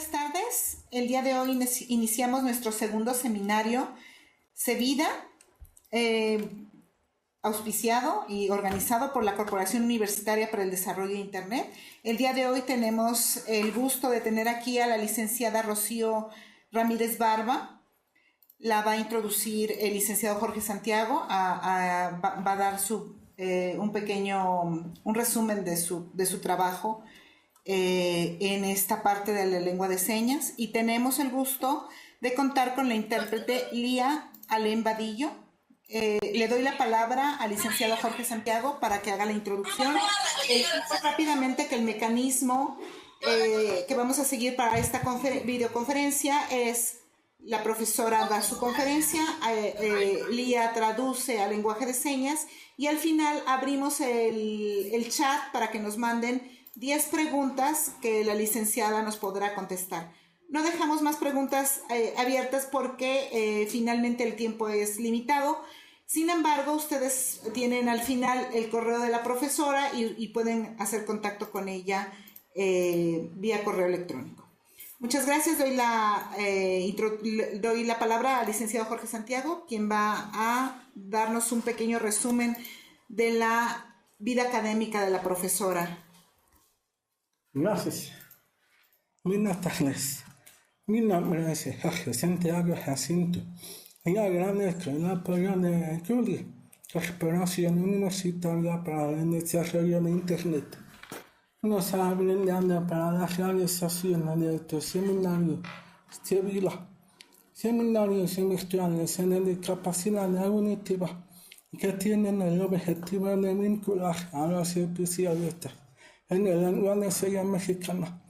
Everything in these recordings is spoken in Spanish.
buenas tardes. El día de hoy iniciamos nuestro segundo seminario CEVIDA, auspiciado y organizado por la Corporación Universitaria para el Desarrollo de Internet. El día de hoy tenemos el gusto de tener aquí a la licenciada Rocío Ramírez Barba. La va a introducir el licenciado Jorge Santiago, va a dar un resumen de su trabajo en esta parte de la lengua de señas, y tenemos el gusto de contar con la intérprete Lía Alén Vadillo. Le doy la palabra al licenciado Jorge Santiago para que haga la introducción. Rápidamente que el mecanismo que vamos a seguir para esta videoconferencia es: la profesora da su conferencia, Lía traduce al lenguaje de señas y al final abrimos el chat para que nos manden 10 preguntas que la licenciada nos podrá contestar. No dejamos más preguntas abiertas porque finalmente el tiempo es limitado. Sin embargo, ustedes tienen al final el correo de la profesora y pueden hacer contacto con ella vía correo electrónico. Muchas gracias. Doy la palabra al licenciado Jorge Santiago, quien va a darnos un pequeño resumen de la vida académica de la profesora. Gracias. Buenas tardes. Mi nombre es Jorge Santiago Jacinto. Y agradezco el apoyo de CUDI, Corporación Universitaria para el Desarrollo de Internet. Nos ha brindado para la realización de este seminario CEVIDA, seminarios virtuales en discapacidad auditiva que tienen el objetivo de vincular a los especialistas en el lenguaje de señas mexicana.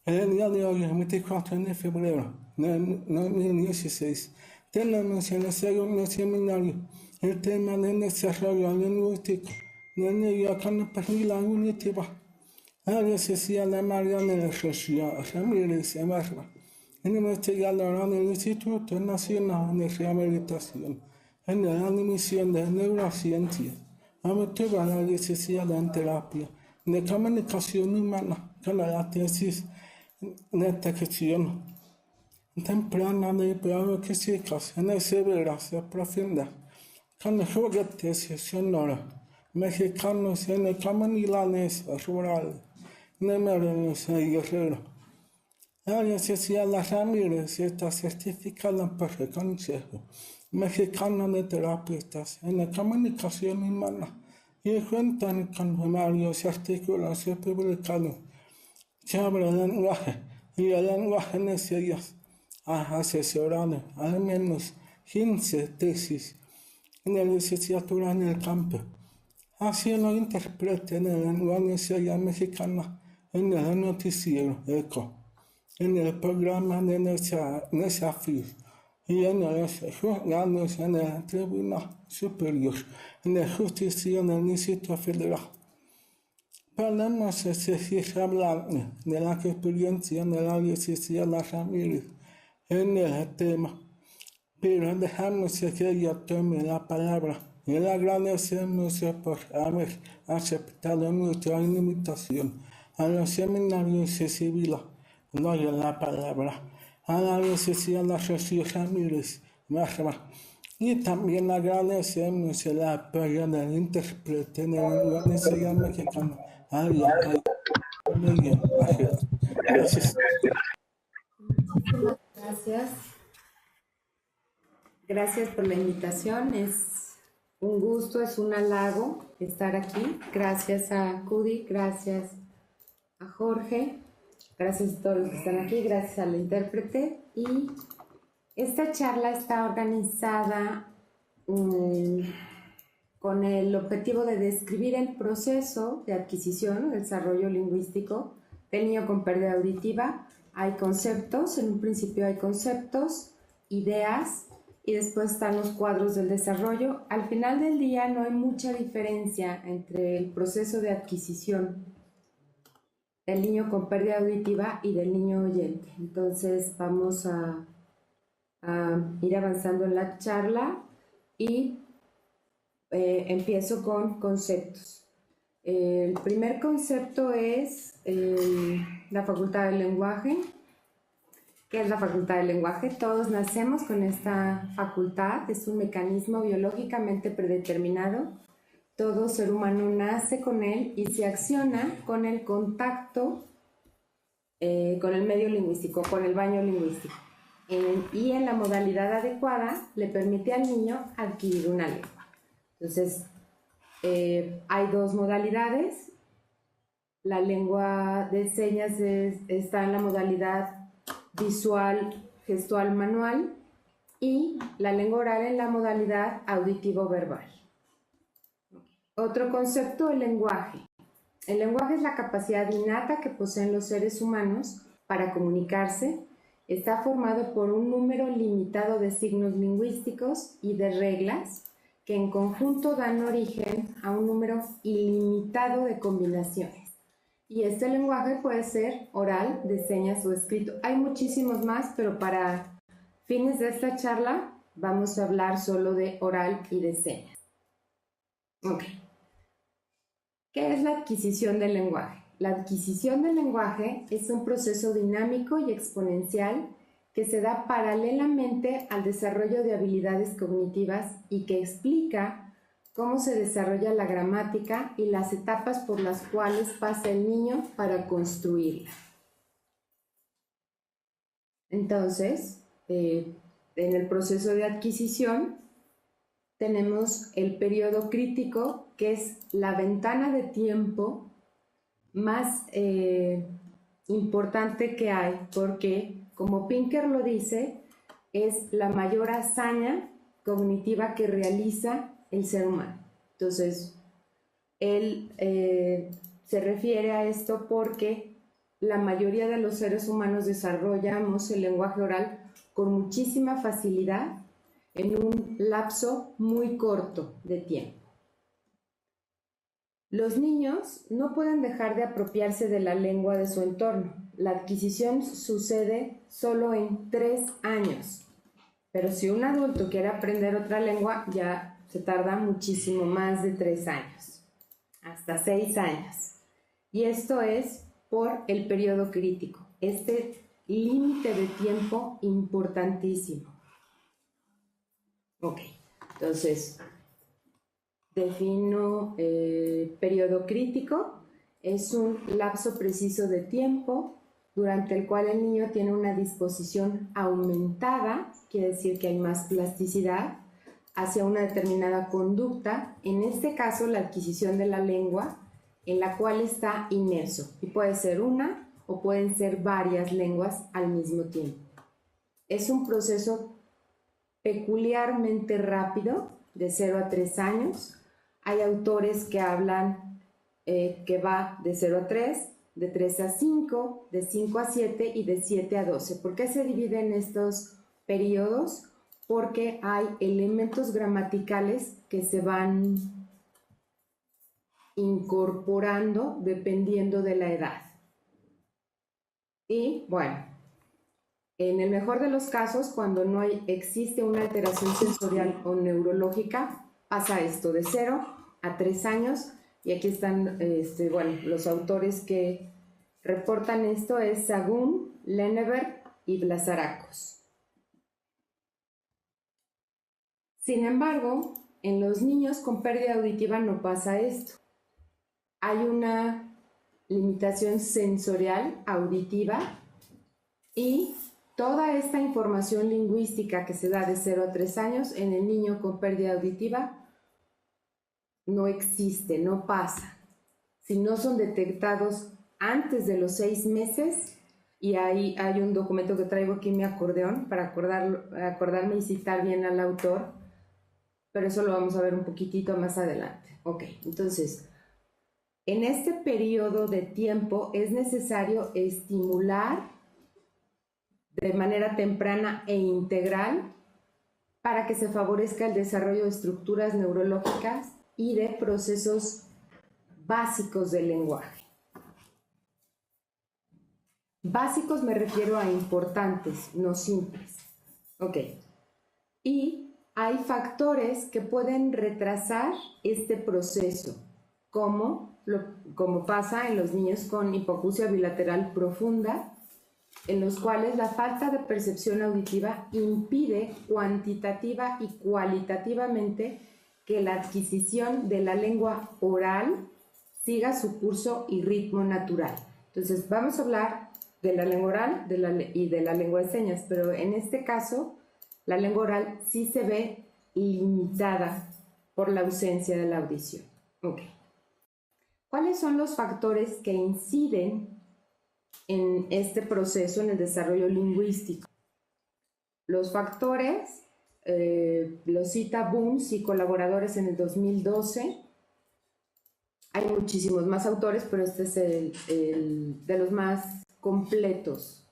El día de hoy, el 24 de febrero de 2016, tenemos en el segundo seminario el tema del desarrollo lingüístico del niño con pérdida auditiva. La licenciada Mariana Rocío Ramírez Barba, investigadora del Instituto Nacional de Rehabilitación en la División de Neurociencia, obtuvo la licenciada en Terapia de Comunicación Humana con la tesis de detección temprana de biológicos en severas profundas con juguetes sonoros mexicanos en comunidades rurales de Morelos y Guerrero. La licenciada Ramírez está certificada por el Consejo Mexicano de Terapeutas en la Comunicación Humana y cuentan con varios artículos publicados sobre el lenguaje y el lenguaje de señas. Ha asesorado al menos 15 tesis de licenciatura en el campo. Ha sido intérprete del lenguaje de señas mexicana en el noticiero ECO, en el programa de desafíos y en los juzgados en el Tribunal Superior de Justicia del Distrito Federal. Podemos seguir hablando de la experiencia de la licenciada Ramírez en el tema, pero dejamos que ella tome la palabra y le agradecemos por haber aceptado nuestra invitación a los seminarios CEVIDA. Doy la palabra a la licenciada Rocío Ramírez Barba y también agradecemos el apoyo del intérprete de la lengua de señas mexicana. Gracias. Gracias. Gracias por la invitación. Es un gusto, es un halago estar aquí. Gracias a CUDI, gracias a Jorge, gracias a todos los que están aquí, gracias al intérprete. Y esta charla está organizada con el objetivo de describir el proceso de adquisición, desarrollo lingüístico del niño con pérdida auditiva. Hay conceptos, en un principio hay conceptos, ideas, y después están los cuadros del desarrollo. Al final del día no hay mucha diferencia entre el proceso de adquisición del niño con pérdida auditiva y del niño oyente. Entonces vamos a ir avanzando en la charla y empiezo con conceptos. El primer concepto es la facultad del lenguaje. ¿Qué es la facultad del lenguaje? Todos nacemos con esta facultad, es un mecanismo biológicamente predeterminado. Todo ser humano nace con él y se acciona con el contacto con el medio lingüístico, con el baño lingüístico. Y en la modalidad adecuada le permite al niño adquirir una lengua. Entonces, hay dos modalidades. La lengua de señas está en la modalidad visual, gestual, manual, y la lengua oral en la modalidad auditivo-verbal. Otro concepto, el lenguaje. El lenguaje es la capacidad innata que poseen los seres humanos para comunicarse. Está formado por un número limitado de signos lingüísticos y de reglas que en conjunto dan origen a un número ilimitado de combinaciones. Y este lenguaje puede ser oral, de señas o escrito. Hay muchísimos más, pero para fines de esta charla vamos a hablar solo de oral y de señas. Ok. ¿Qué es la adquisición del lenguaje? La adquisición del lenguaje es un proceso dinámico y exponencial que se da paralelamente al desarrollo de habilidades cognitivas y que explica cómo se desarrolla la gramática y las etapas por las cuales pasa el niño para construirla. Entonces, en el proceso de adquisición tenemos el periodo crítico, que es la ventana de tiempo más importante que hay, porque, como Pinker lo dice, es la mayor hazaña cognitiva que realiza el ser humano. Entonces, él se refiere a esto porque la mayoría de los seres humanos desarrollamos el lenguaje oral con muchísima facilidad en un lapso muy corto de tiempo. Los niños no pueden dejar de apropiarse de la lengua de su entorno. La adquisición sucede solo en 3 años, pero si un adulto quiere aprender otra lengua, ya se tarda muchísimo más de 3 años, hasta 6 años. Y esto es por el periodo crítico, este límite de tiempo importantísimo. Ok, entonces defino periodo crítico. Es un lapso preciso de tiempo durante el cual el niño tiene una disposición aumentada, quiere decir que hay más plasticidad hacia una determinada conducta, en este caso la adquisición de la lengua, en la cual está inmerso, y puede ser una o pueden ser varias lenguas al mismo tiempo. Es un proceso peculiarmente rápido, de 0 a 3 años. Hay autores que hablan que va de 0 a 3, de 3 a 5, de 5 a 7 y de 7 a 12. ¿Por qué se dividen estos periodos? Porque hay elementos gramaticales que se van incorporando dependiendo de la edad. Y bueno, en el mejor de los casos, cuando no existe una alteración sensorial o neurológica, pasa esto de 0 a 3 años. Y aquí están los autores que reportan esto: es Sagún, Lenneberg y Blazaracos. Sin embargo, en los niños con pérdida auditiva no pasa esto. Hay una limitación sensorial auditiva y toda esta información lingüística que se da de 0 a 3 años en el niño con pérdida auditiva no existe, no pasa. Si no son detectados antes de los 6 meses, y ahí hay un documento que traigo aquí en mi acordeón para acordarme y citar bien al autor, pero eso lo vamos a ver un poquitito más adelante. Ok, entonces, en este periodo de tiempo es necesario estimular de manera temprana e integral para que se favorezca el desarrollo de estructuras neurológicas y de procesos básicos del lenguaje. Básicos me refiero a importantes, no simples. Ok. Y hay factores que pueden retrasar este proceso, como pasa en los niños con hipoacusia bilateral profunda, en los cuales la falta de percepción auditiva impide cuantitativa y cualitativamente que la adquisición de la lengua oral siga su curso y ritmo natural. Entonces, vamos a hablar de la lengua oral y de la lengua de señas, pero en este caso, la lengua oral sí se ve limitada por la ausencia de la audición. Okay. ¿Cuáles son los factores que inciden en este proceso, en el desarrollo lingüístico? Los factores los cita Bunz y colaboradores en el 2012. Hay muchísimos más autores, pero este es el de los más completos.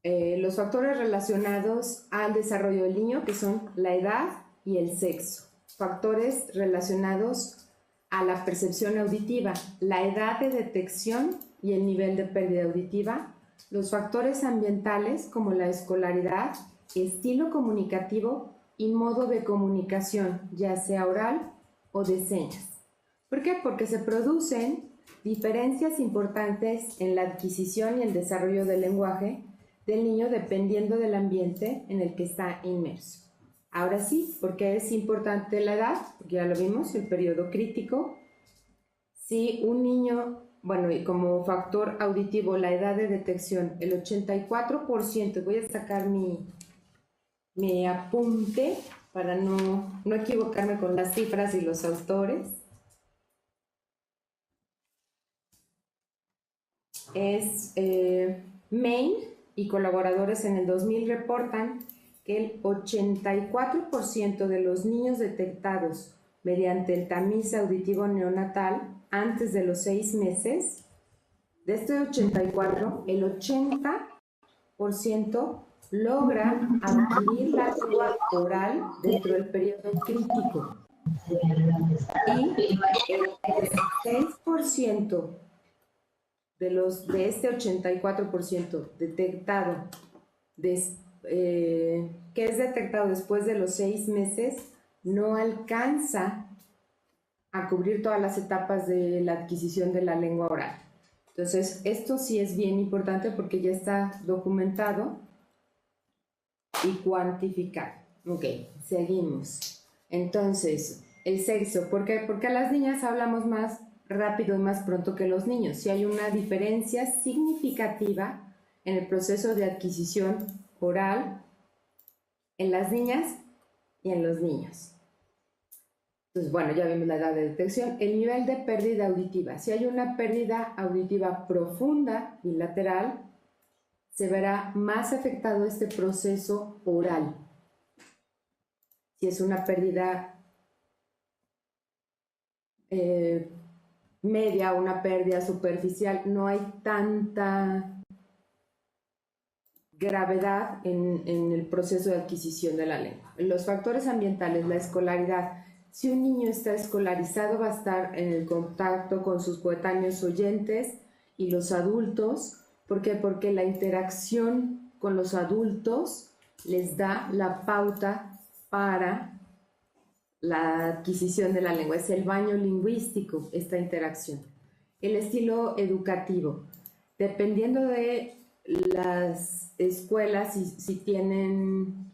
Los factores relacionados al desarrollo del niño, que son la edad y el sexo. Factores relacionados a la percepción auditiva, la edad de detección y el nivel de pérdida auditiva. Los factores ambientales, como la escolaridad, estilo comunicativo y modo de comunicación, ya sea oral o de señas. ¿Por qué? Porque se producen diferencias importantes en la adquisición y el desarrollo del lenguaje del niño dependiendo del ambiente en el que está inmerso. Ahora sí, ¿por qué es importante la edad? Porque ya lo vimos, el periodo crítico. Si un niño, bueno, y como factor auditivo, la edad de detección, el 84%, voy a sacar mi apunte para no equivocarme con las cifras y los autores. Main y colaboradores en el 2000 reportan que el 84% de los niños detectados mediante el tamiz auditivo neonatal antes de los 6 meses, de este 84, el 80% logra adquirir la lengua oral dentro del periodo crítico. Y el 16% de este 84% detectado, que es detectado después de los 6 meses, no alcanza a cubrir todas las etapas de la adquisición de la lengua oral. Entonces, esto sí es bien importante porque ya está documentado y cuantificado. Ok, seguimos. Entonces, el sexo. ¿Por qué? Porque a las niñas hablamos más rápido y más pronto que los niños. Si hay una diferencia significativa en el proceso de adquisición oral en las niñas y en los niños. Entonces, bueno, ya vimos la edad de detección. El nivel de pérdida auditiva. Si hay una pérdida auditiva profunda bilateral, se verá más afectado este proceso oral. Si es una pérdida media o una pérdida superficial, no hay tanta gravedad en el proceso de adquisición de la lengua. Los factores ambientales, la escolaridad. Si un niño está escolarizado, va a estar en el contacto con sus coetáneos oyentes y los adultos. ¿Por qué? Porque la interacción con los adultos les da la pauta para la adquisición de la lengua. Es el baño lingüístico, esta interacción. El estilo educativo. Dependiendo de las escuelas, si tienen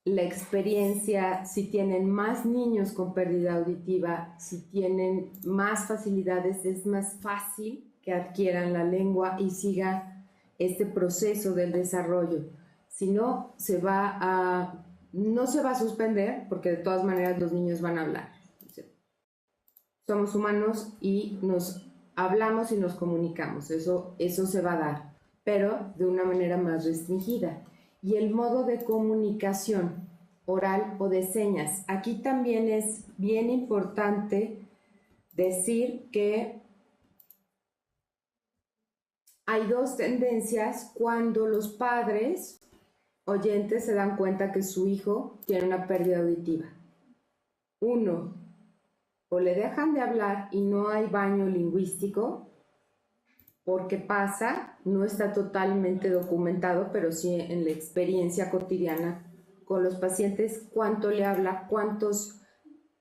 la experiencia, si tienen más niños con pérdida auditiva, si tienen más facilidades, es más fácil que adquieran la lengua y siga este proceso del desarrollo. Si no, no se va a suspender, porque de todas maneras los niños van a hablar. Somos humanos y nos hablamos y nos comunicamos, eso se va a dar, pero de una manera más restringida. Y el modo de comunicación oral o de señas. Aquí también es bien importante decir que hay dos tendencias cuando los padres oyentes se dan cuenta que su hijo tiene una pérdida auditiva. Uno, o le dejan de hablar y no hay baño lingüístico, porque pasa, no está totalmente documentado, pero sí en la experiencia cotidiana con los pacientes, cuánto le habla, cuántos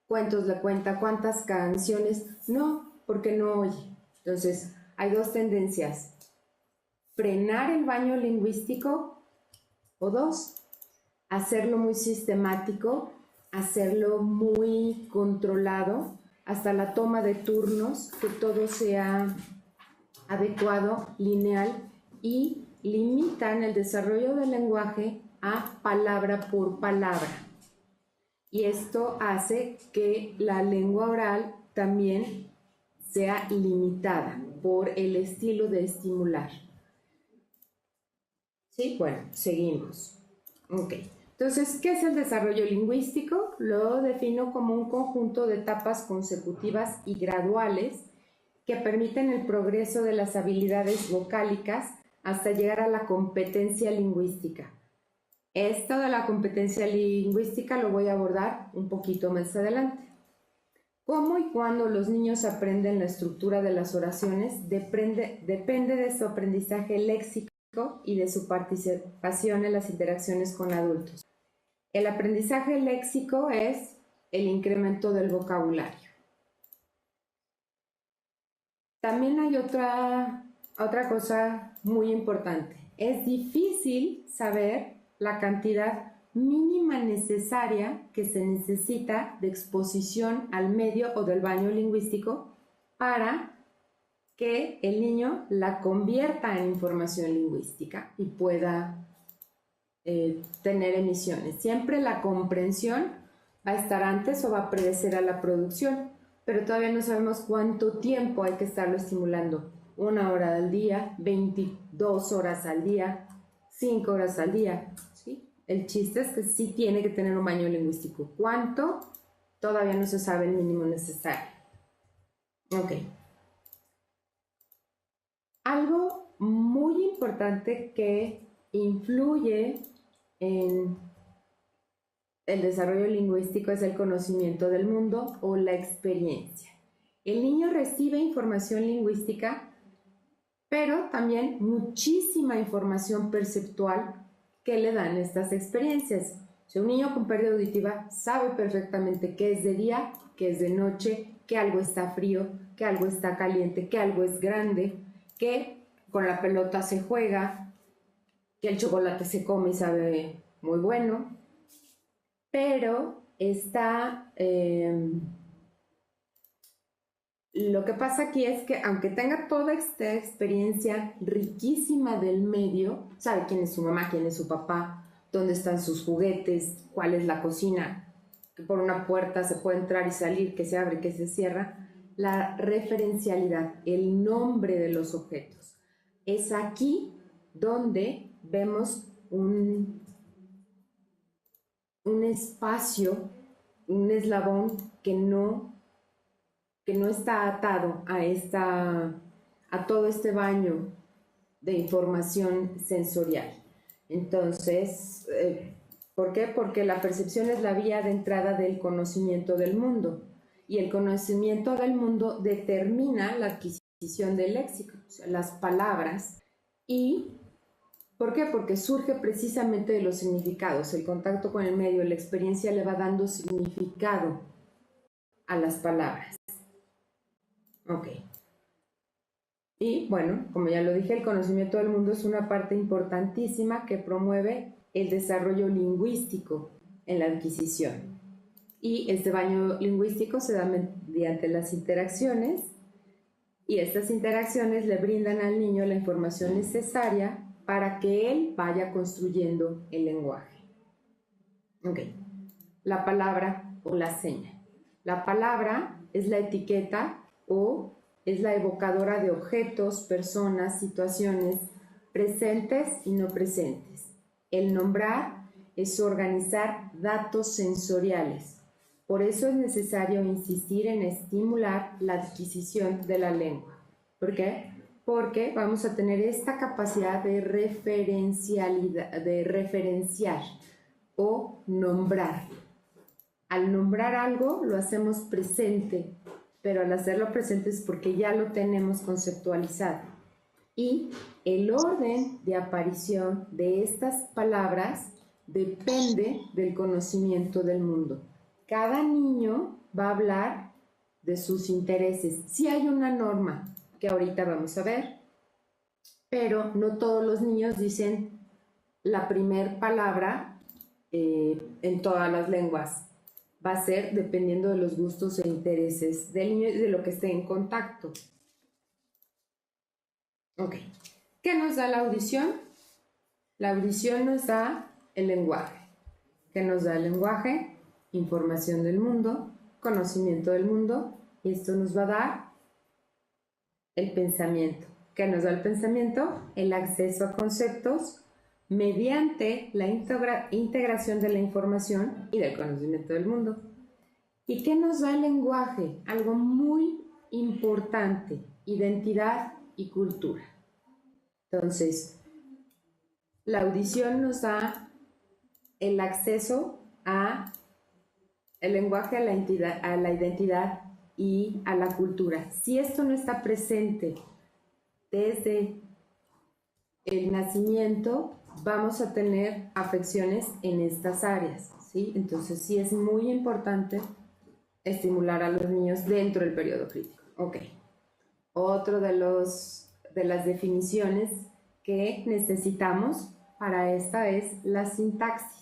cuentos le cuenta, cuántas canciones, no, porque no oye. Entonces, hay dos tendencias. frenar el baño lingüístico, o dos, hacerlo muy sistemático, hacerlo muy controlado, hasta la toma de turnos, que todo sea adecuado, lineal, y limitan el desarrollo del lenguaje a palabra por palabra. Y esto hace que la lengua oral también sea limitada por el estilo de estimular. ¿Sí? Bueno, seguimos. Ok. Entonces, ¿qué es el desarrollo lingüístico? Lo defino como un conjunto de etapas consecutivas y graduales que permiten el progreso de las habilidades vocálicas hasta llegar a la competencia lingüística. Esto de la competencia lingüística lo voy a abordar un poquito más adelante. Cómo y cuándo los niños aprenden la estructura de las oraciones depende de su aprendizaje léxico y de su participación en las interacciones con adultos. El aprendizaje léxico es el incremento del vocabulario. También hay otra cosa muy importante. Es difícil saber la cantidad mínima necesaria que se necesita de exposición al medio o del baño lingüístico para que el niño la convierta en información lingüística y pueda tener emisiones. Siempre la comprensión va a estar antes o va a predecer a la producción, pero todavía no sabemos cuánto tiempo hay que estarlo estimulando. 1 hora al día, 22 horas al día, 5 horas al día, ¿sí? El chiste es que sí tiene que tener un baño lingüístico. ¿Cuánto? Todavía no se sabe el mínimo necesario. Ok. Algo muy importante que influye en el desarrollo lingüístico es el conocimiento del mundo o la experiencia. El niño recibe información lingüística, pero también muchísima información perceptual que le dan estas experiencias. Si un niño con pérdida auditiva sabe perfectamente qué es de día, qué es de noche, que algo está frío, que algo está caliente, que algo es grande, que con la pelota se juega, que el chocolate se come y sabe muy bueno, pero lo que pasa aquí es que aunque tenga toda esta experiencia riquísima del medio, sabe quién es su mamá, quién es su papá, dónde están sus juguetes, cuál es la cocina, que por una puerta se puede entrar y salir, que se abre y que se cierra, la referencialidad, el nombre de los objetos. Es aquí donde vemos un espacio, un eslabón que no está atado a todo este baño de información sensorial. Entonces, ¿por qué? Porque la percepción es la vía de entrada del conocimiento del mundo, y el conocimiento del mundo determina la adquisición del léxico, o sea, las palabras. ¿Y por qué? Porque surge precisamente de los significados. El contacto con el medio, la experiencia le va dando significado a las palabras. Ok. Y bueno, como ya lo dije, el conocimiento del mundo es una parte importantísima que promueve el desarrollo lingüístico en la adquisición. Y este baño lingüístico se da mediante las interacciones, y estas interacciones le brindan al niño la información necesaria para que él vaya construyendo el lenguaje. Ok. La palabra o la seña. La palabra es la etiqueta o es la evocadora de objetos, personas, situaciones presentes y no presentes. El nombrar es organizar datos sensoriales. Por eso es necesario insistir en estimular la adquisición de la lengua. ¿Por qué? Porque vamos a tener esta capacidad de referenciar o nombrar. Al nombrar algo lo hacemos presente, pero al hacerlo presente es porque ya lo tenemos conceptualizado. Y el orden de aparición de estas palabras depende del conocimiento del mundo. Cada niño va a hablar de sus intereses. Sí hay una norma que ahorita vamos a ver, pero no todos los niños dicen la primer palabra en todas las lenguas. Va a ser dependiendo de los gustos e intereses del niño y de lo que esté en contacto. Ok. ¿Qué nos da la audición? La audición nos da el lenguaje. ¿Qué nos da el lenguaje? Información del mundo, conocimiento del mundo, y esto nos va a dar el pensamiento. ¿Qué nos da el pensamiento? El acceso a conceptos mediante la integración de la información y del conocimiento del mundo. ¿Y qué nos da el lenguaje? Algo muy importante, identidad y cultura. Entonces, la audición nos da el acceso a el lenguaje, a la identidad y a la cultura. Si esto no está presente desde el nacimiento, vamos a tener afecciones en estas áreas, ¿sí? Entonces sí es muy importante estimular a los niños dentro del periodo crítico. Ok. Otro de las definiciones que necesitamos para esta es la sintaxis.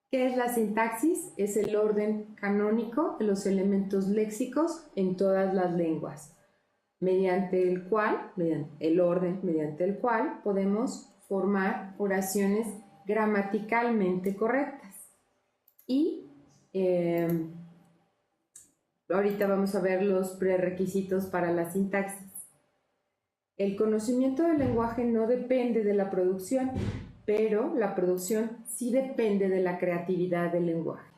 ¿Qué es la sintaxis? Es el orden canónico de los elementos léxicos en todas las lenguas, mediante el cual podemos formar oraciones gramaticalmente correctas. Y ahorita vamos a ver los prerequisitos para la sintaxis. El conocimiento del lenguaje no depende de la producción, pero la producción sí depende de la creatividad del lenguaje.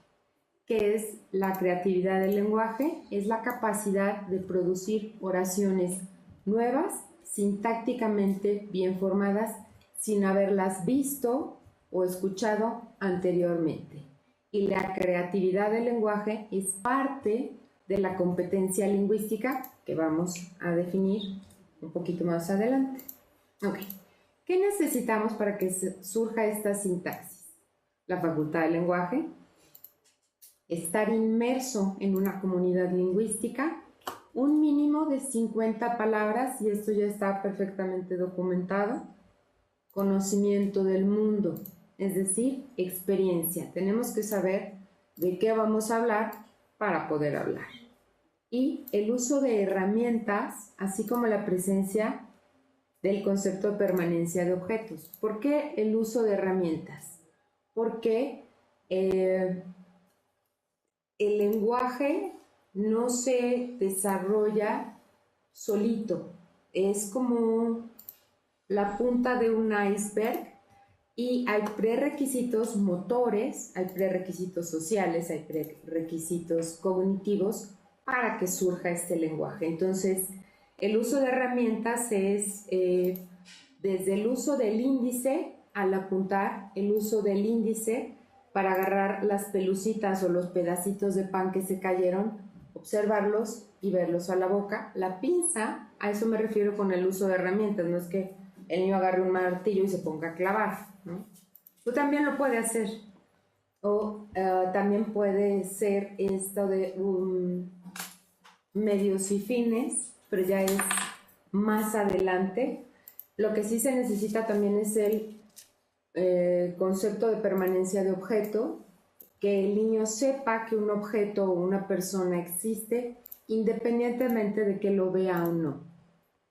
¿Qué es la creatividad del lenguaje? Es la capacidad de producir oraciones nuevas, sintácticamente bien formadas, sin haberlas visto o escuchado anteriormente. Y la creatividad del lenguaje es parte de la competencia lingüística que vamos a definir un poquito más adelante. Ok. ¿Qué necesitamos para que surja esta sintaxis? La facultad del lenguaje, estar inmerso en una comunidad lingüística, un mínimo de 50 palabras, y esto ya está perfectamente documentado, conocimiento del mundo, es decir, experiencia. Tenemos que saber de qué vamos a hablar para poder hablar. Y el uso de herramientas, así como la presencia del concepto de permanencia de objetos. ¿Por qué el uso de herramientas? Porque el lenguaje no se desarrolla solito, es como la punta de un iceberg y hay prerequisitos motores, hay prerequisitos sociales, hay prerequisitos cognitivos para que surja este lenguaje. Entonces, el uso de herramientas es desde el uso del índice al apuntar, el uso del índice para agarrar las pelucitas o los pedacitos de pan que se cayeron, observarlos y verlos a la boca. La pinza, a eso me refiero con el uso de herramientas, no es que el niño agarre un martillo y se ponga a clavar, ¿no? Tú también lo puedes hacer. O también puede ser esto de medios y fines, pero ya es más adelante. Lo que sí se necesita también es el concepto de permanencia de objeto, que el niño sepa que un objeto o una persona existe independientemente de que lo vea o no,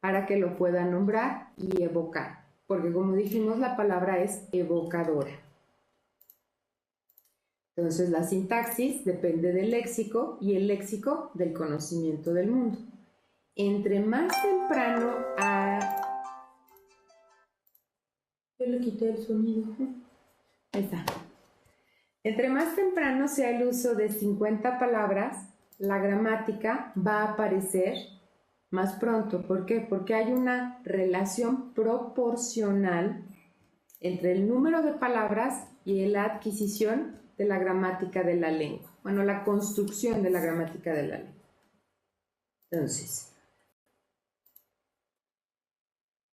para que lo pueda nombrar y evocar, porque como dijimos, la palabra es evocadora. Entonces la sintaxis depende del léxico y el léxico del conocimiento del mundo. Entre más temprano Yo le quité el sonido. Ahí está. Entre más temprano sea el uso de 50 palabras, la gramática va a aparecer más pronto. ¿Por qué? Porque hay una relación proporcional entre el número de palabras y la adquisición de la gramática de la lengua. Bueno, la construcción de la gramática de la lengua. Entonces,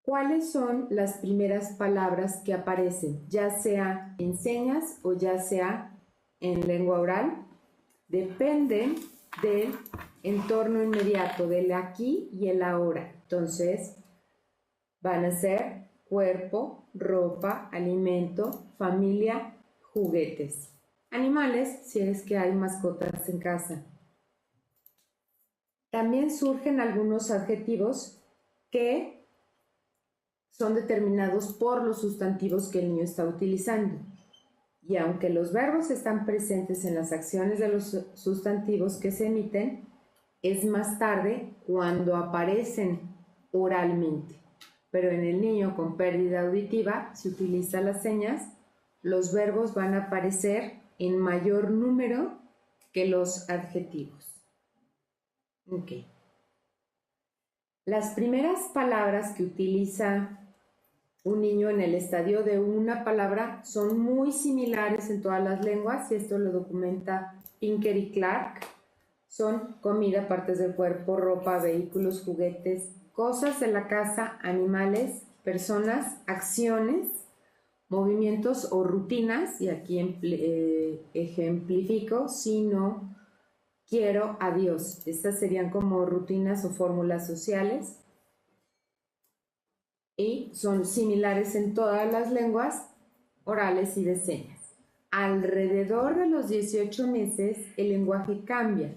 ¿cuáles son las primeras palabras que aparecen, ya sea en señas o ya sea en lengua oral? Dependen del entorno inmediato, del aquí y el ahora. Entonces, Van a ser cuerpo, ropa, alimento, familia, juguetes. Animales, si es que hay mascotas en casa. También surgen algunos adjetivos que son determinados por los sustantivos que el niño está utilizando. Y aunque los verbos están presentes en las acciones de los sustantivos que se emiten, es más tarde cuando aparecen oralmente. Pero en el niño con pérdida auditiva, si utiliza las señas, los verbos van a aparecer en mayor número que los adjetivos. Ok. Las primeras palabras que utiliza un niño en el estadio de una palabra son muy similares en todas las lenguas, y esto lo documenta Pinker y Clark. Son comida, partes del cuerpo, ropa, vehículos, juguetes, cosas de la casa, animales, personas, acciones, movimientos o rutinas, y aquí ejemplifico, si no quiero a Dios. Estas serían como rutinas o fórmulas sociales. Y son similares en todas las lenguas orales y de señas. Alrededor de los 18 meses el lenguaje cambia,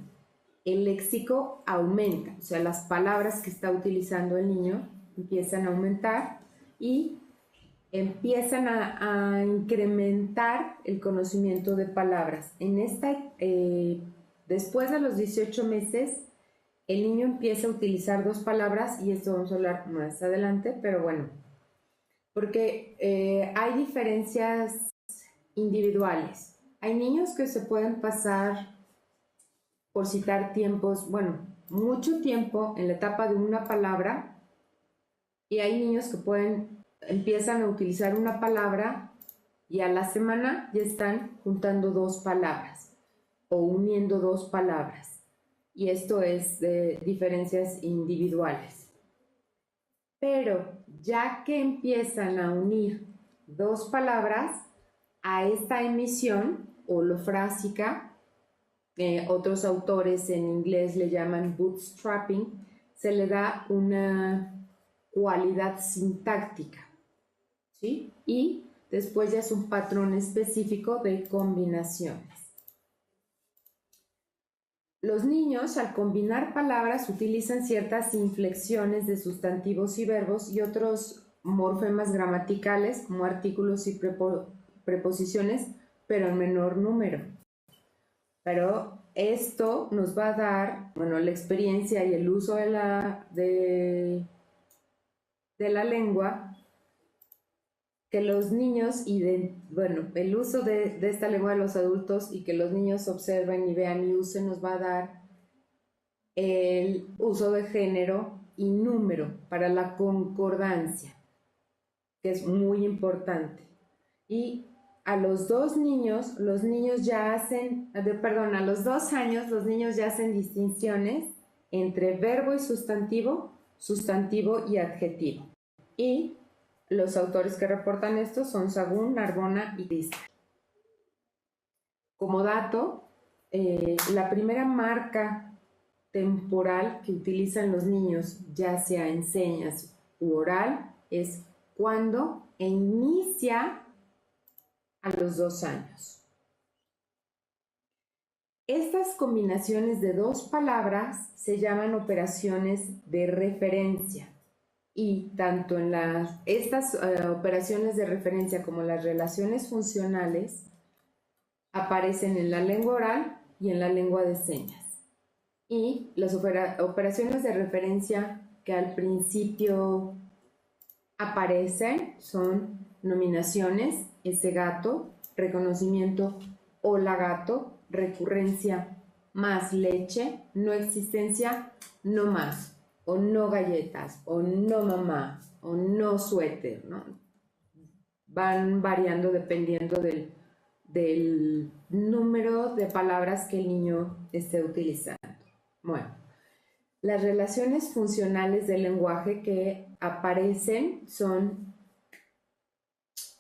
el léxico aumenta, o sea, las palabras que está utilizando el niño empiezan a aumentar y empiezan a incrementar el conocimiento de palabras. Después de los 18 meses, el niño empieza a utilizar dos palabras, y esto vamos a hablar más adelante, pero bueno, porque hay diferencias individuales. Hay niños que se pueden pasar, por citar tiempos, bueno, mucho tiempo en la etapa de una palabra, y hay niños que empiezan a utilizar una palabra y a la semana ya están juntando dos palabras o uniendo dos palabras. Y esto es de diferencias individuales. Pero ya que empiezan a unir dos palabras, a esta emisión holofrásica, otros autores en inglés le llaman bootstrapping, se le da una cualidad sintáctica, ¿sí? Y después ya es un patrón específico de combinaciones. Los niños, al combinar palabras, utilizan ciertas inflexiones de sustantivos y verbos y otros morfemas gramaticales como artículos y preposiciones, pero en menor número. Pero esto nos va a dar, bueno, la experiencia y el uso de la lengua, que los niños el uso de esta lengua de los adultos, y que los niños observen y vean y usen, nos va a dar el uso de género y número para la concordancia, que es muy importante. Y a los 2 años, los niños ya hacen distinciones entre verbo y sustantivo, sustantivo y adjetivo. Y los autores que reportan esto son Sagún, Narbona y Christie. Como dato, la primera marca temporal que utilizan los niños, ya sea en señas u oral, es cuando inicia a los 2 años. Estas combinaciones de dos palabras se llaman operaciones de referencia. Y tanto en estas operaciones de referencia como las relaciones funcionales aparecen en la lengua oral y en la lengua de señas. Y las operaciones de referencia que al principio aparecen son nominaciones, ese gato, reconocimiento, hola gato, recurrencia, más leche, no existencia, no más, o no galletas, o no mamá, o no suéter, ¿no? Van variando dependiendo del número de palabras que el niño esté utilizando. Bueno, las relaciones funcionales del lenguaje que aparecen son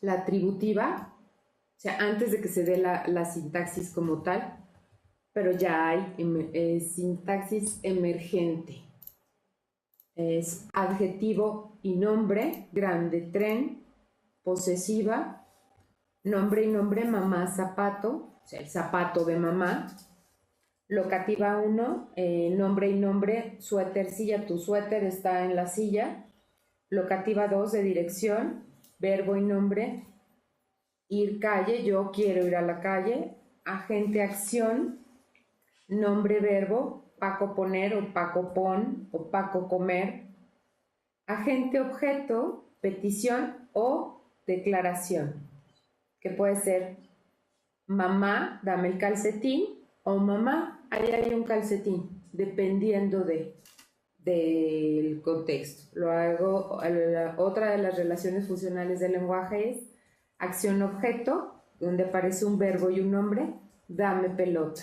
la atributiva, o sea, antes de que se dé la sintaxis como tal, pero ya hay sintaxis emergente. es adjetivo y nombre, grande tren, posesiva, nombre y nombre, mamá zapato, o sea, el zapato de mamá. Locativa 1, nombre y nombre, suéter, silla, tu suéter está en la silla. Locativa 2, de dirección, verbo y nombre, ir, calle, yo quiero ir a la calle. Agente, acción, nombre, verbo, Paco poner o Paco pon o Paco comer. Agente, objeto, petición o declaración, que puede ser mamá, dame el calcetín, o mamá, ahí hay un calcetín, dependiendo del contexto. Luego, otra de las relaciones funcionales del lenguaje es acción-objeto, donde aparece un verbo y un nombre, dame pelota.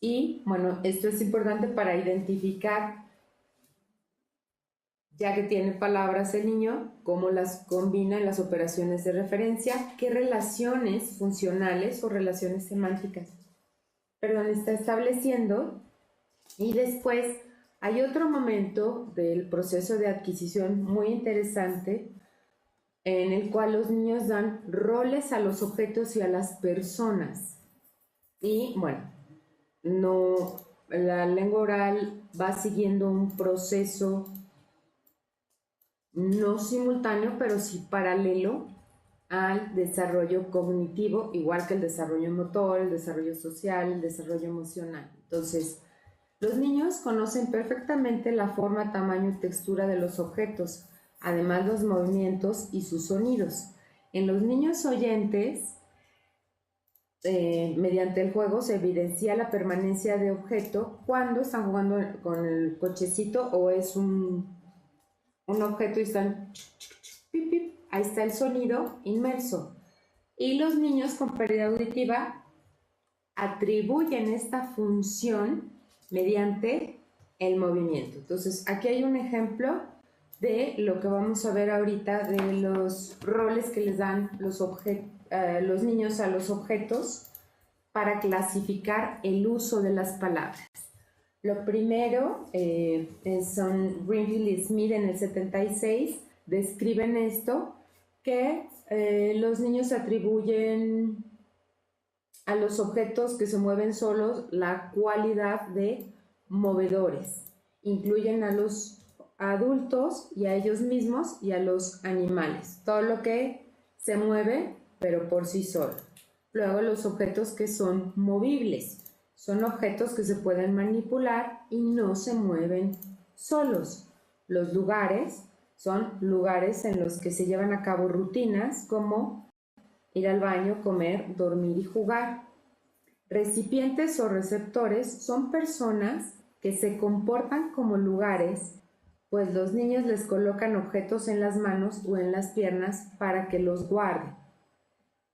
Y bueno, esto es importante para identificar, ya que tiene palabras el niño, cómo las combina en las operaciones de referencia, qué relaciones funcionales o relaciones semánticas, está estableciendo. Y después hay otro momento del proceso de adquisición muy interesante, en el cual los niños dan roles a los objetos y a las personas. Y bueno, la lengua oral va siguiendo un proceso no simultáneo, pero sí paralelo al desarrollo cognitivo, igual que el desarrollo motor, el desarrollo social, el desarrollo emocional. Entonces, los niños conocen perfectamente la forma, tamaño y textura de los objetos, además los movimientos y sus sonidos. En los niños oyentes, mediante el juego se evidencia la permanencia de objeto cuando están jugando con el cochecito o es un objeto y están pip, pip, ahí está el sonido inmerso. Y los niños con pérdida auditiva atribuyen esta función mediante el movimiento. Entonces, aquí hay un ejemplo de lo que vamos a ver ahorita de los roles que les dan los niños a los objetos para clasificar el uso de las palabras. Lo primero son Greenfield y Smith en el 76, describen esto, que los niños atribuyen a los objetos que se mueven solos la cualidad de movedores. Incluyen a los adultos y a ellos mismos y a los animales. Todo lo que se mueve, pero por sí solo. Luego los objetos que son movibles. Son objetos que se pueden manipular y no se mueven solos. Los lugares son lugares en los que se llevan a cabo rutinas como ir al baño, comer, dormir y jugar. Recipientes o receptores son personas que se comportan como lugares, pues los niños les colocan objetos en las manos o en las piernas para que los guarden.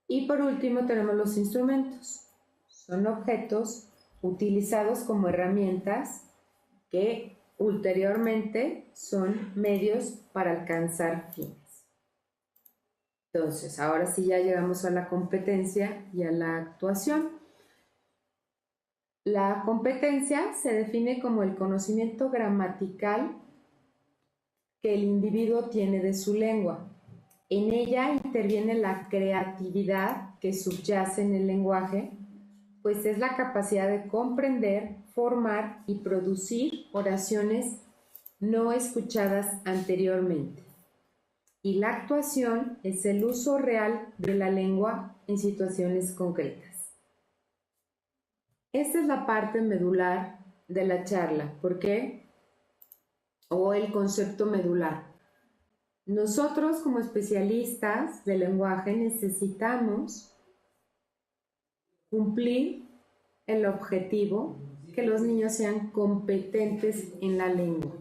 Y por último tenemos los instrumentos. Son objetos utilizados como herramientas que ulteriormente son medios para alcanzar fines. Entonces, ahora sí ya llegamos a la competencia y a la actuación. La competencia se define como el conocimiento gramatical que el individuo tiene de su lengua. En ella interviene la creatividad que subyace en el lenguaje, pues es la capacidad de comprender, formar y producir oraciones no escuchadas anteriormente. Y la actuación es el uso real de la lengua en situaciones concretas. Esta es la parte medular de la charla. ¿Por qué? O el concepto medular. Nosotros como especialistas del lenguaje necesitamos cumplir el objetivo que los niños sean competentes en la lengua,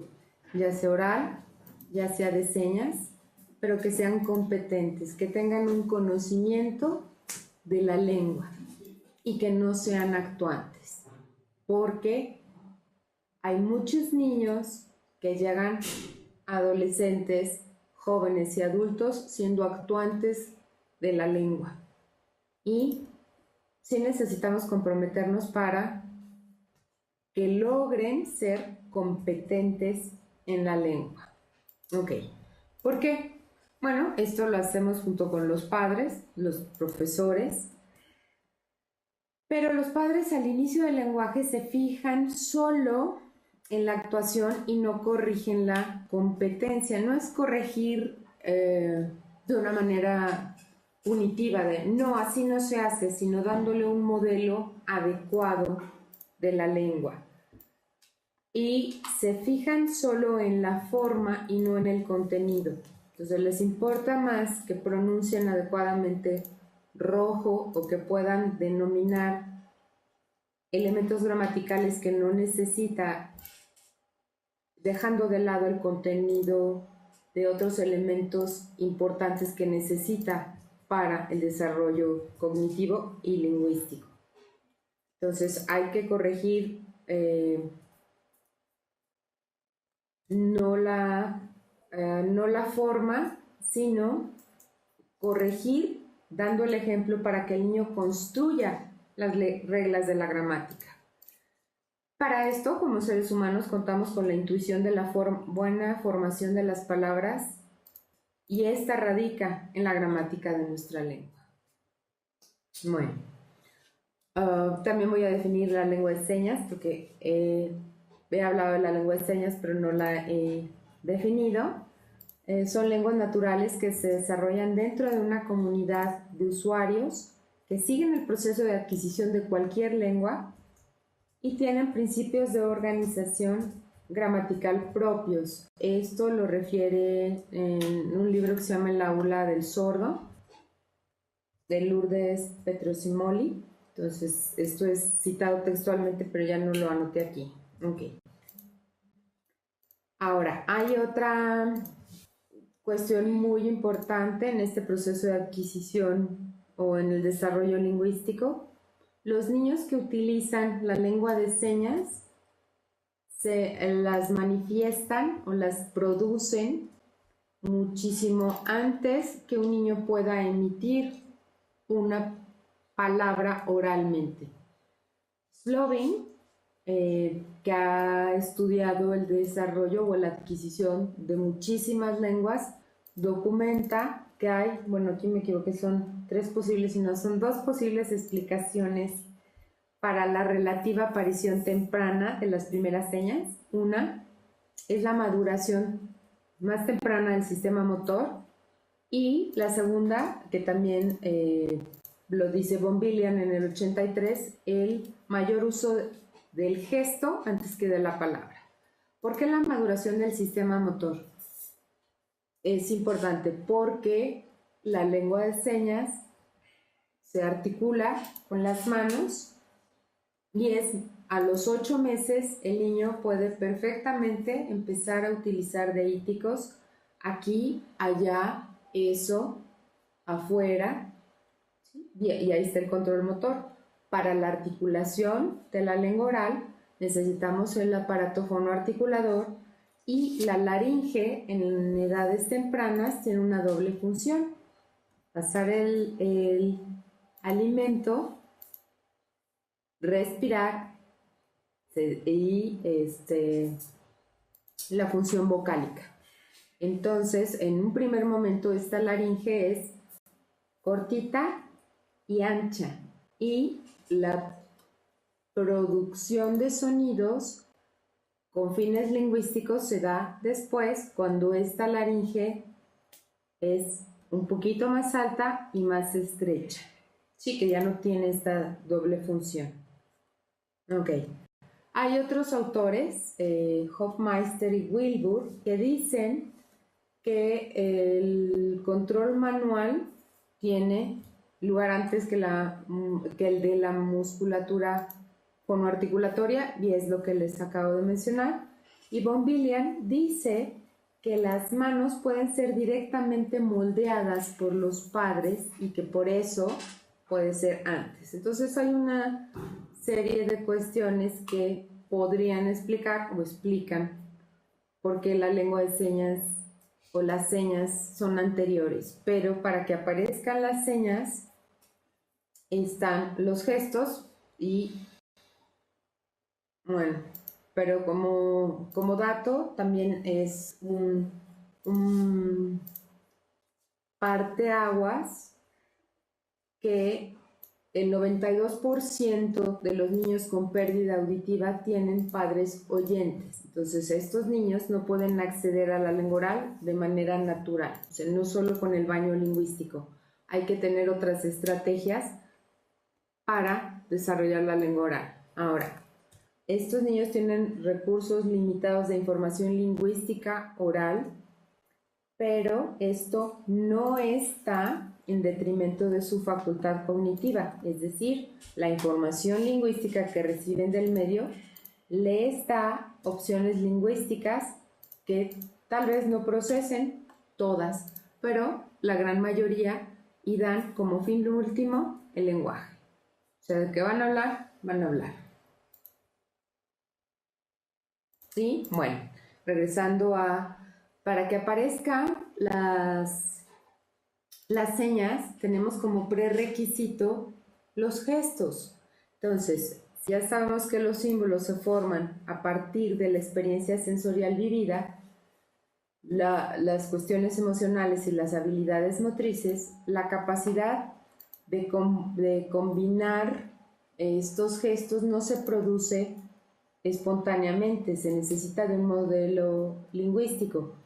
ya sea oral, ya sea de señas, pero que sean competentes, que tengan un conocimiento de la lengua y que no sean actuantes, porque hay muchos niños que llegan adolescentes, jóvenes y adultos siendo actuantes de la lengua y sí necesitamos comprometernos para que logren ser competentes en la lengua. Ok, ¿por qué? Bueno, esto lo hacemos junto con los padres, los profesores, pero los padres al inicio del lenguaje se fijan solo en la actuación y no corrigen la competencia. No es corregir de una manera punitiva de no, así no se hace, sino dándole un modelo adecuado de la lengua. Y se fijan solo en la forma y no en el contenido. Entonces les importa más que pronuncien adecuadamente rojo o que puedan denominar elementos gramaticales que no necesita, dejando de lado el contenido de otros elementos importantes que necesita para el desarrollo cognitivo y lingüístico. Entonces hay que corregir no la forma, sino corregir dando el ejemplo para que el niño construya las reglas de la gramática. Para esto, como seres humanos, contamos con la intuición de la buena formación de las palabras y esta radica en la gramática de nuestra lengua. Bueno, también voy a definir la lengua de señas porque he hablado de la lengua de señas pero no la he definido. Son lenguas naturales que se desarrollan dentro de una comunidad de usuarios que siguen el proceso de adquisición de cualquier lengua y tienen principios de organización gramatical propios. Esto lo refiere en un libro que se llama El aula del sordo, de Lourdes Petrosimoli. Entonces, esto es citado textualmente, pero ya no lo anoté aquí. Okay. Ahora, hay otra cuestión muy importante en este proceso de adquisición o en el desarrollo lingüístico. Los niños que utilizan la lengua de señas las manifiestan o las producen muchísimo antes que un niño pueda emitir una palabra oralmente. Slovin, que ha estudiado el desarrollo o la adquisición de muchísimas lenguas, documenta que hay, bueno, aquí me equivoqué, son 3 posibles y no, son 2 posibles explicaciones para la relativa aparición temprana de las primeras señas. Una es la maduración más temprana del sistema motor y la segunda, que también lo dice Bonvillian en el 83, el mayor uso del gesto antes que de la palabra. ¿Por qué la maduración del sistema motor es importante? Porque la lengua de señas se articula con las manos y a los 8 meses el niño puede perfectamente empezar a utilizar deíticos aquí, allá, eso, afuera, ¿sí? Y ahí está el control motor. Para la articulación de la lengua oral necesitamos el aparato fonoarticulador y la laringe en edades tempranas tiene una doble función: pasar el alimento, respirar y la función vocálica. Entonces, en un primer momento esta laringe es cortita y ancha y la producción de sonidos con fines lingüísticos se da después cuando esta laringe es un poquito más alta y más estrecha. Sí, que ya no tiene esta doble función. Ok. Hay otros autores, Hofmeister y Wilbur, que dicen que el control manual tiene lugar antes que el de la musculatura fonoarticulatoria, y es lo que les acabo de mencionar. Y Bonvillian dice que las manos pueden ser directamente moldeadas por los padres y que por eso puede ser antes. Entonces hay una serie de cuestiones que podrían explicar o explican por qué la lengua de señas o las señas son anteriores, pero para que aparezcan las señas están los gestos y Bueno, pero como dato también es un parteaguas que el 92% de los niños con pérdida auditiva tienen padres oyentes. Entonces, estos niños no pueden acceder a la lengua oral de manera natural, o sea, no solo con el baño lingüístico. Hay que tener otras estrategias para desarrollar la lengua oral. Ahora, estos niños tienen recursos limitados de información lingüística oral, pero esto no está en detrimento de su facultad cognitiva, es decir, la información lingüística que reciben del medio les da opciones lingüísticas que tal vez no procesen todas, pero la gran mayoría, y dan como fin último el lenguaje. O sea, de que van a hablar, van a hablar. ¿Sí? Bueno, regresando para que aparezcan las señas, tenemos como prerequisito los gestos. Entonces, ya sabemos que los símbolos se forman a partir de la experiencia sensorial vivida, las cuestiones emocionales y las habilidades motrices, la capacidad de combinar estos gestos no se produce espontáneamente, se necesita de un modelo lingüístico,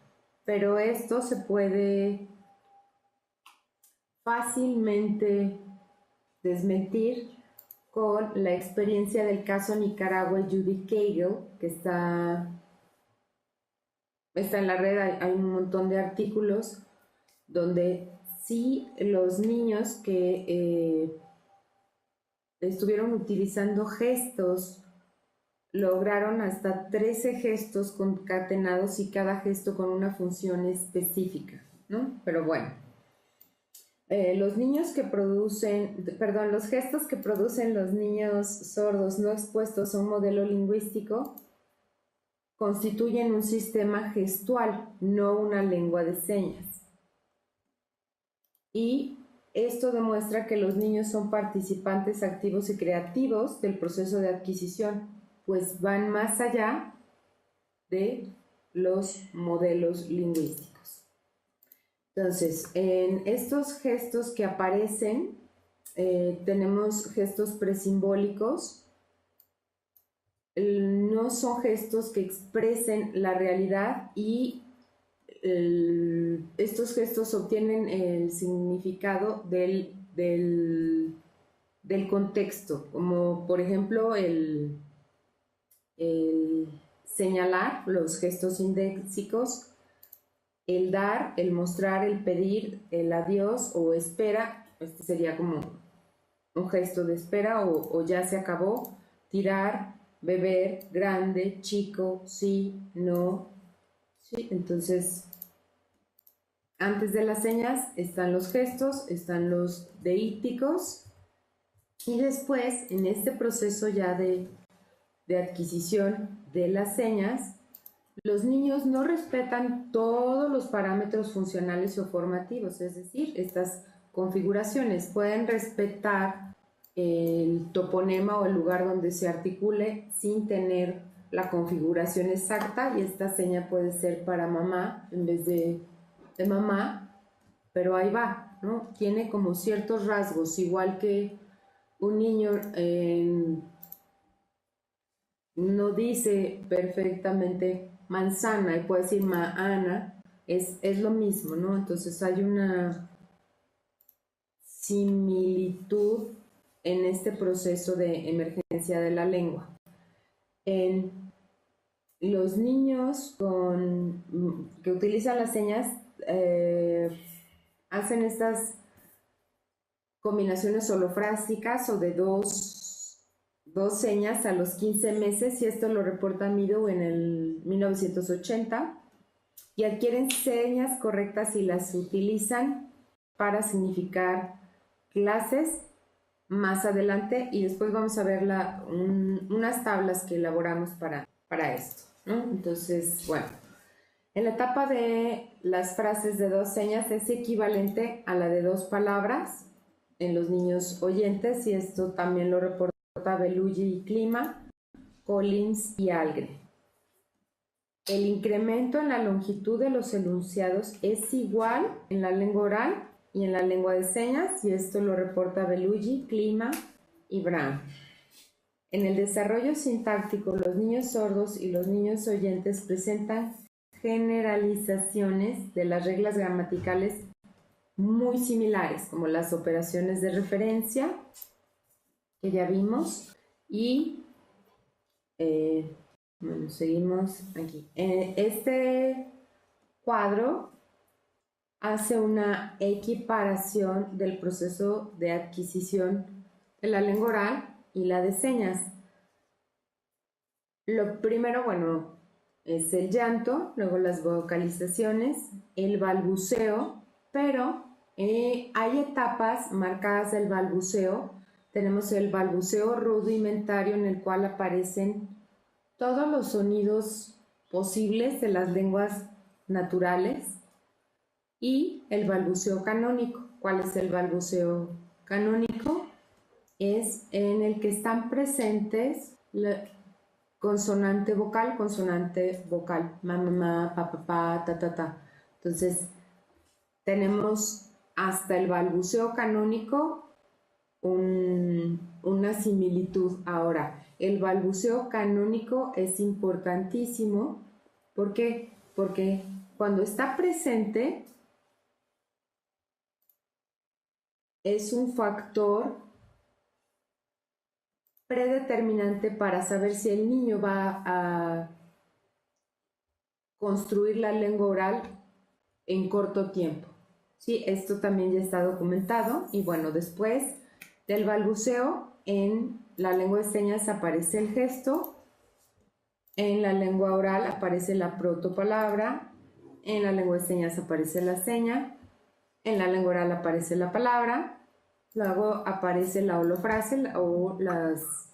pero esto se puede fácilmente desmentir con la experiencia del caso Nicaragua y Judy Cagle, que está en la red, hay un montón de artículos donde sí los niños que estuvieron utilizando gestos lograron hasta 13 gestos concatenados y cada gesto con una función específica, ¿no? Pero bueno, los gestos que producen los niños sordos no expuestos a un modelo lingüístico constituyen un sistema gestual, no una lengua de señas. Y esto demuestra que los niños son participantes activos y creativos del proceso de adquisición, pues van más allá de los modelos lingüísticos. Entonces, en estos gestos que aparecen, tenemos gestos presimbólicos. No son gestos que expresen la realidad y estos gestos obtienen el significado del contexto, como por ejemplo el señalar, los gestos indéxicos, el dar, el mostrar, el pedir, el adiós o espera. Este sería como un gesto de espera o ya se acabó. Tirar, beber, grande, chico, sí, no. ¿Sí? Entonces, antes de las señas están los gestos, están los deícticos, y después, en este proceso ya de adquisición de las señas, los niños no respetan todos los parámetros funcionales o formativos, es decir, estas configuraciones pueden respetar el toponema o el lugar donde se articule sin tener la configuración exacta, y esta seña puede ser para mamá en vez de mamá, pero ahí va, ¿no? Tiene como ciertos rasgos, igual que un niño no dice perfectamente manzana y puede decir maana, es lo mismo, ¿no? Entonces hay una similitud en este proceso de emergencia de la lengua. En los niños que utilizan las señas hacen estas combinaciones holofrásticas o de dos señas a los 15 meses, y esto lo reporta Meadow en el 1980, y adquieren señas correctas y las utilizan para significar clases más adelante, y después vamos a ver unas tablas que elaboramos para esto, ¿no? Entonces, bueno, en la etapa de las frases de 2 señas es equivalente a la de 2 palabras en los niños oyentes, y esto también lo reporta Bellugi y Clima. Collins y Algren. El incremento en la longitud de los enunciados es igual en la lengua oral y en la lengua de señas, y esto lo reporta Bellugi, Klima y Brown. En el desarrollo sintáctico, los niños sordos y los niños oyentes presentan generalizaciones de las reglas gramaticales muy similares, como las operaciones de referencia, que ya vimos, y bueno, seguimos aquí. Este cuadro hace una equiparación del proceso de adquisición de la lengua oral y la de señas. Lo primero, bueno, es el llanto, luego las vocalizaciones, el balbuceo, pero hay etapas marcadas del balbuceo. Tenemos el balbuceo rudimentario, en el cual aparecen todos los sonidos posibles de las lenguas naturales, y el balbuceo canónico. ¿Cuál es el balbuceo canónico? Es en el que están presentes la consonante vocal, ma, ma, pa, pa, ta, ta, ta. Entonces, tenemos hasta el balbuceo canónico una similitud. Ahora, el balbuceo canónico es importantísimo. ¿Por qué? Porque cuando está presente es un factor predeterminante para saber si el niño va a construir la lengua oral en corto tiempo. Sí, esto también ya está documentado. Y bueno, después del balbuceo, en la lengua de señas aparece el gesto, en la lengua oral aparece la protopalabra, en la lengua de señas aparece la seña, en la lengua oral aparece la palabra, luego aparece la holofrase o las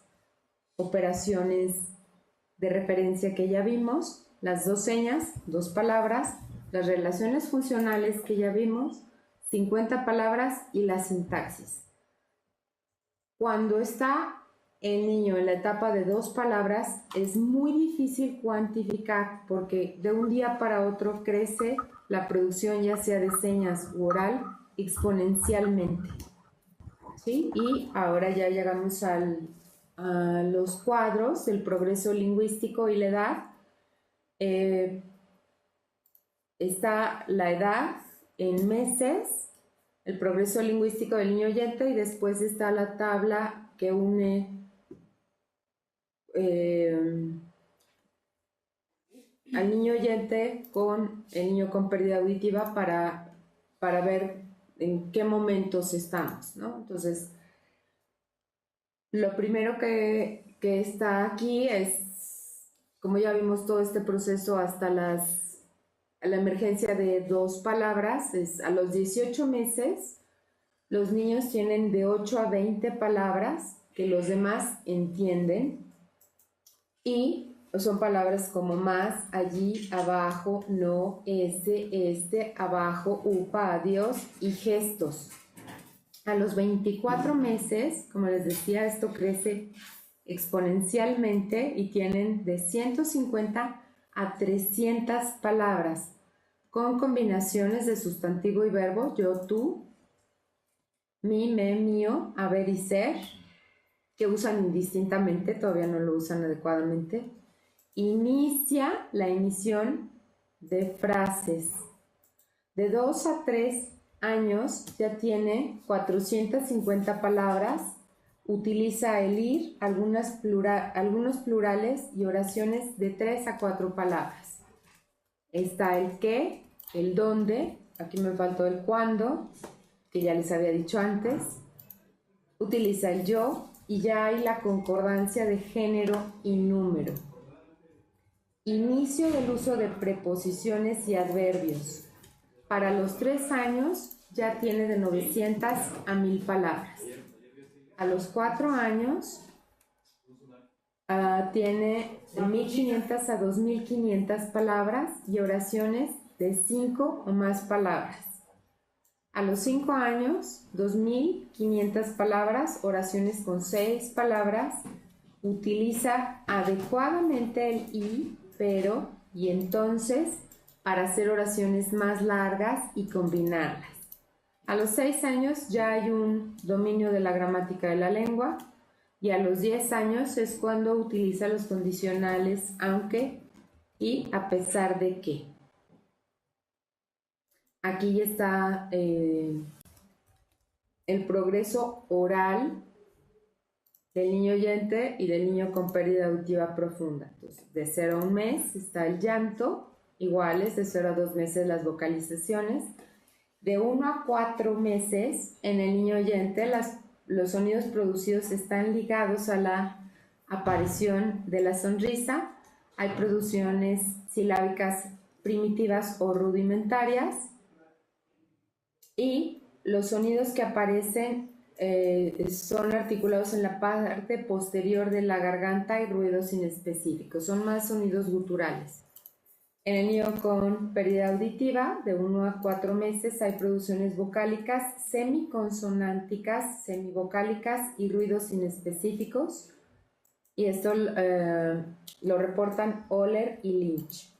operaciones de referencia que ya vimos, las dos señas, dos palabras, las relaciones funcionales que ya vimos, 50 palabras y la sintaxis. Cuando está el niño en la etapa de dos palabras, es muy difícil cuantificar, porque de un día para otro crece la producción, ya sea de señas u oral, exponencialmente. ¿Sí? Y ahora ya llegamos a los cuadros del progreso lingüístico y la edad. Está la edad en meses, el progreso lingüístico del niño oyente, y después está la tabla que une al niño oyente con el niño con pérdida auditiva para ver en qué momentos estamos, ¿no? Entonces, lo primero que está aquí es, como ya vimos, todo este proceso hasta la emergencia de dos palabras. Es a los 18 meses, los niños tienen de 8 a 20 palabras que los demás entienden, y son palabras como más, allí, abajo, no, este, abajo, upa, adiós, y gestos. A los 24 meses, como les decía, esto crece exponencialmente y tienen de 150 a 300 palabras, con combinaciones de sustantivo y verbo, yo, tú, mi, me, mío, haber y ser, que usan indistintamente, todavía no lo usan adecuadamente. Inicia la emisión de frases. De 2 a 3 años ya tiene 450 palabras, utiliza el ir, algunos plurales y oraciones de 3 a 4 palabras. Está el qué, el dónde, aquí me faltó el cuándo, que ya les había dicho antes. Utiliza el yo, y ya hay la concordancia de género y número. Inicio del uso de preposiciones y adverbios. Para los 3 años ya tiene de 900 a 1000 palabras. A los 4 años tiene de 1500 a 2500 palabras y oraciones de 5 o más palabras. A los 5 años, 2500 palabras, oraciones con 6 palabras utiliza adecuadamente el y, pero y entonces para hacer oraciones más largas y combinarlas. A los 6 años ya hay un dominio de la gramática de la lengua y a los 10 años es cuando utiliza los condicionales aunque y a pesar de que. Aquí ya está el progreso oral del niño oyente y del niño con pérdida auditiva profunda. Entonces, de 0 a 1 mes está el llanto, iguales, de 0 a 2 meses las vocalizaciones. De 1 a 4 meses en el niño oyente los sonidos producidos están ligados a la aparición de la sonrisa. Hay producciones silábicas primitivas o rudimentarias y los sonidos que aparecen son articulados en la parte posterior de la garganta y ruidos inespecíficos, son más sonidos guturales. En el niño con pérdida auditiva, de 1 a 4 meses, hay producciones vocálicas semiconsonánticas, semivocálicas y ruidos inespecíficos, y esto lo reportan Oller y Lynch.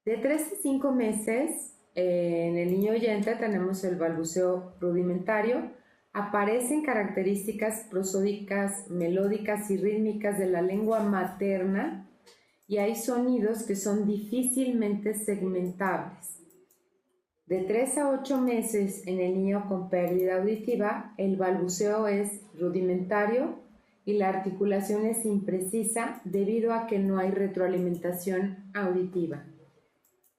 De 3 a 5 meses, en el niño oyente tenemos el balbuceo rudimentario. Aparecen características prosódicas, melódicas y rítmicas de la lengua materna y hay sonidos que son difícilmente segmentables. De 3 a 8 meses en el niño con pérdida auditiva, el balbuceo es rudimentario y la articulación es imprecisa debido a que no hay retroalimentación auditiva.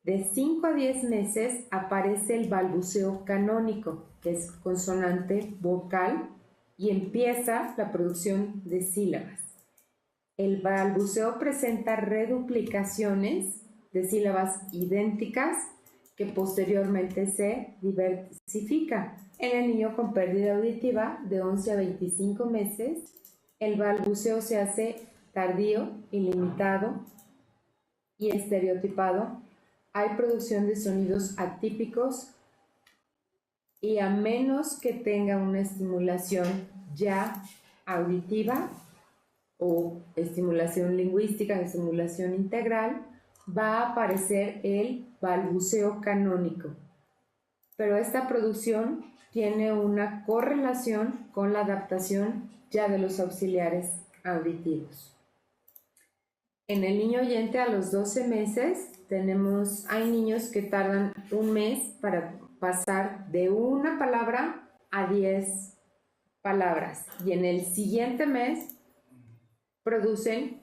De 5 a 10 meses aparece el balbuceo canónico, que es consonante vocal, y empieza la producción de sílabas. El balbuceo presenta reduplicaciones de sílabas idénticas que posteriormente se diversifica. En el niño con pérdida auditiva de 11 a 25 meses, el balbuceo se hace tardío, ilimitado y estereotipado. Hay producción de sonidos atípicos y a menos que tenga una estimulación ya auditiva o estimulación lingüística, estimulación integral, va a aparecer el balbuceo canónico. Pero esta producción tiene una correlación con la adaptación ya de los auxiliares auditivos. En el niño oyente a los 12 meses hay niños que tardan 1 mes para pasar de una palabra a 10 palabras y en el siguiente mes producen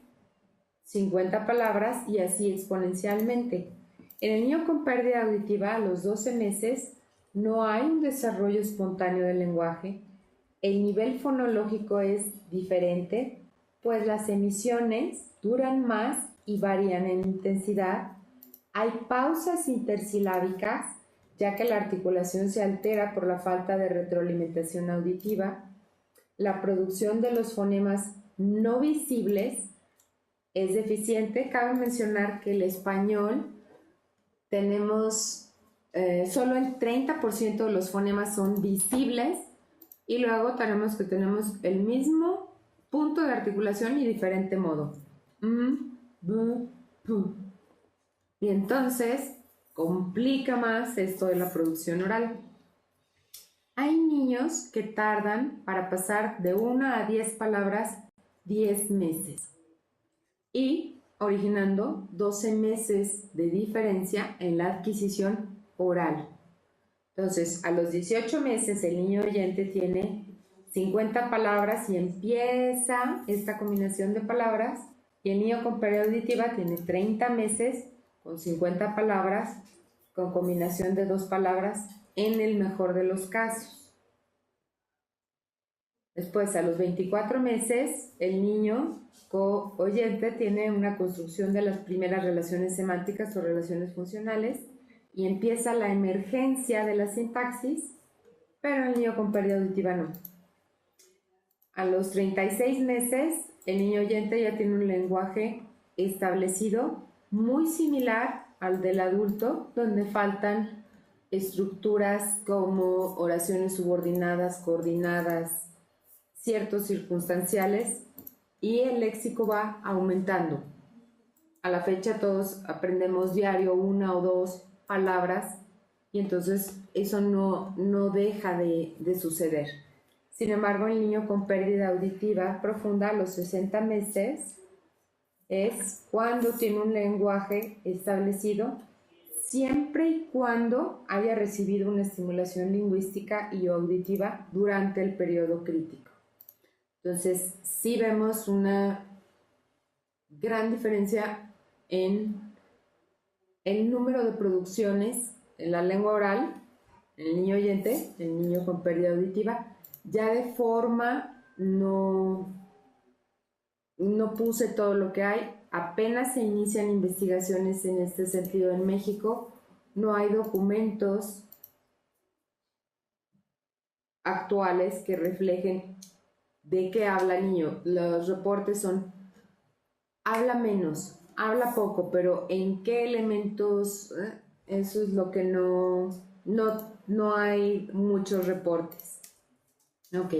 50 palabras y así exponencialmente. En el niño con pérdida auditiva a los 12 meses no hay un desarrollo espontáneo del lenguaje, el nivel fonológico es diferente, pues las emisiones duran más y varían en intensidad. Hay pausas intersilábicas, ya que la articulación se altera por la falta de retroalimentación auditiva. La producción de los fonemas no visibles es deficiente. Cabe mencionar que el español tenemos solo el 30% de los fonemas son visibles y luego tenemos el mismo punto de articulación y diferente modo. B, p. Y entonces complica más esto de la producción oral. Hay niños que tardan para pasar de 1 a 10 palabras 10 meses y originando 12 meses de diferencia en la adquisición oral. Entonces, a los 18 meses el niño oyente tiene 50 palabras y empieza esta combinación de palabras, y el niño con pérdida auditiva tiene 30 meses con 50 palabras con combinación de 2 palabras en el mejor de los casos. Después, a los 24 meses, el niño oyente tiene una construcción de las primeras relaciones semánticas o relaciones funcionales y empieza la emergencia de la sintaxis, pero el niño con pérdida auditiva no. A los 36 meses, el niño oyente ya tiene un lenguaje establecido muy similar al del adulto, donde faltan estructuras como oraciones subordinadas, coordinadas, ciertos circunstanciales y el léxico va aumentando. A la fecha todos aprendemos diario 1 o 2 palabras y entonces eso no deja de suceder. Sin embargo, el niño con pérdida auditiva profunda a los 60 meses es cuando tiene un lenguaje establecido, siempre y cuando haya recibido una estimulación lingüística y auditiva durante el periodo crítico. Entonces, sí vemos una gran diferencia en el número de producciones en la lengua oral, en el niño oyente, el niño con pérdida auditiva. Ya de forma no puse todo lo que hay, apenas se inician investigaciones en este sentido en México, no hay documentos actuales que reflejen de qué habla el niño. Los reportes son, habla menos, habla poco, pero en qué elementos, eso es lo que no hay muchos reportes. Ok.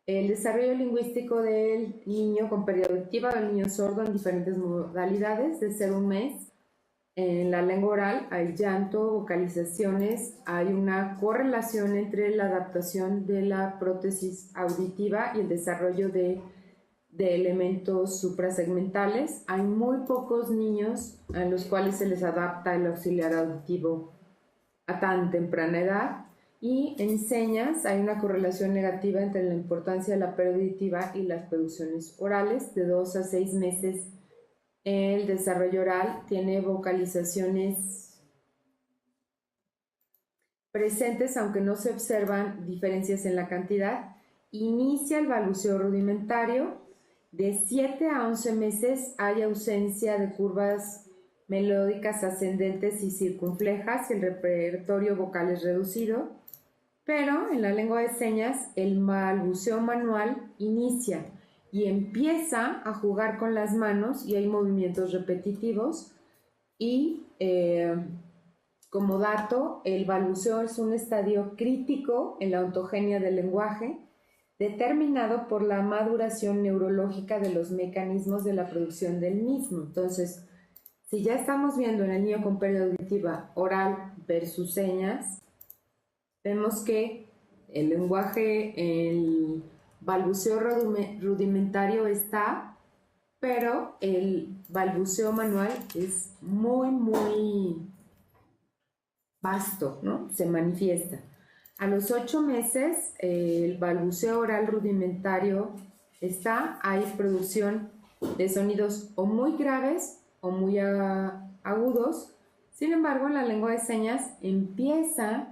El desarrollo lingüístico del niño con pérdida auditiva o del niño sordo en diferentes modalidades, de 0 a 1 mes. En la lengua oral hay llanto, vocalizaciones, hay una correlación entre la adaptación de la prótesis auditiva y el desarrollo de elementos suprasegmentales. Hay muy pocos niños a los cuales se les adapta el auxiliar auditivo a tan temprana edad. Y en señas hay una correlación negativa entre la importancia de la pérdida auditiva y las producciones orales. De 2 a 6 meses el desarrollo oral tiene vocalizaciones presentes, aunque no se observan diferencias en la cantidad. Inicia el balbuceo rudimentario. De 7 a 11 meses hay ausencia de curvas melódicas ascendentes y circunflejas y el repertorio vocal es reducido. Pero en la lengua de señas el balbuceo manual inicia y empieza a jugar con las manos y hay movimientos repetitivos y como dato, el balbuceo es un estadio crítico en la ontogenia del lenguaje determinado por la maduración neurológica de los mecanismos de la producción del mismo. Entonces, si ya estamos viendo en el niño con pérdida auditiva oral versus señas, vemos que el lenguaje, el balbuceo rudimentario está, pero el balbuceo manual es muy vasto, ¿no? Se manifiesta. A los 8 meses, el balbuceo oral rudimentario está, hay producción de sonidos o muy graves o muy agudos. Sin embargo, en la lengua de señas empieza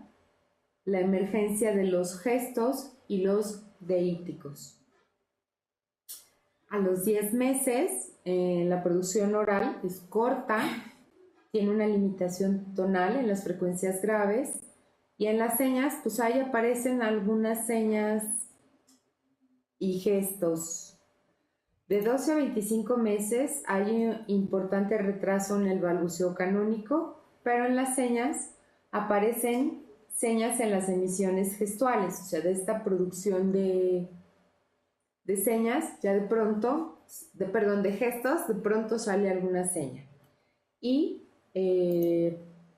la emergencia de los gestos y los deíticos. A los 10 meses, la producción oral es corta, tiene una limitación tonal en las frecuencias graves y en las señas, pues ahí aparecen algunas señas y gestos. De 12 a 25 meses hay un importante retraso en el balbuceo canónico, pero en las señas aparecen señas en las emisiones gestuales, o sea, de esta producción de señas, ya de pronto, de gestos, de pronto sale alguna seña. Y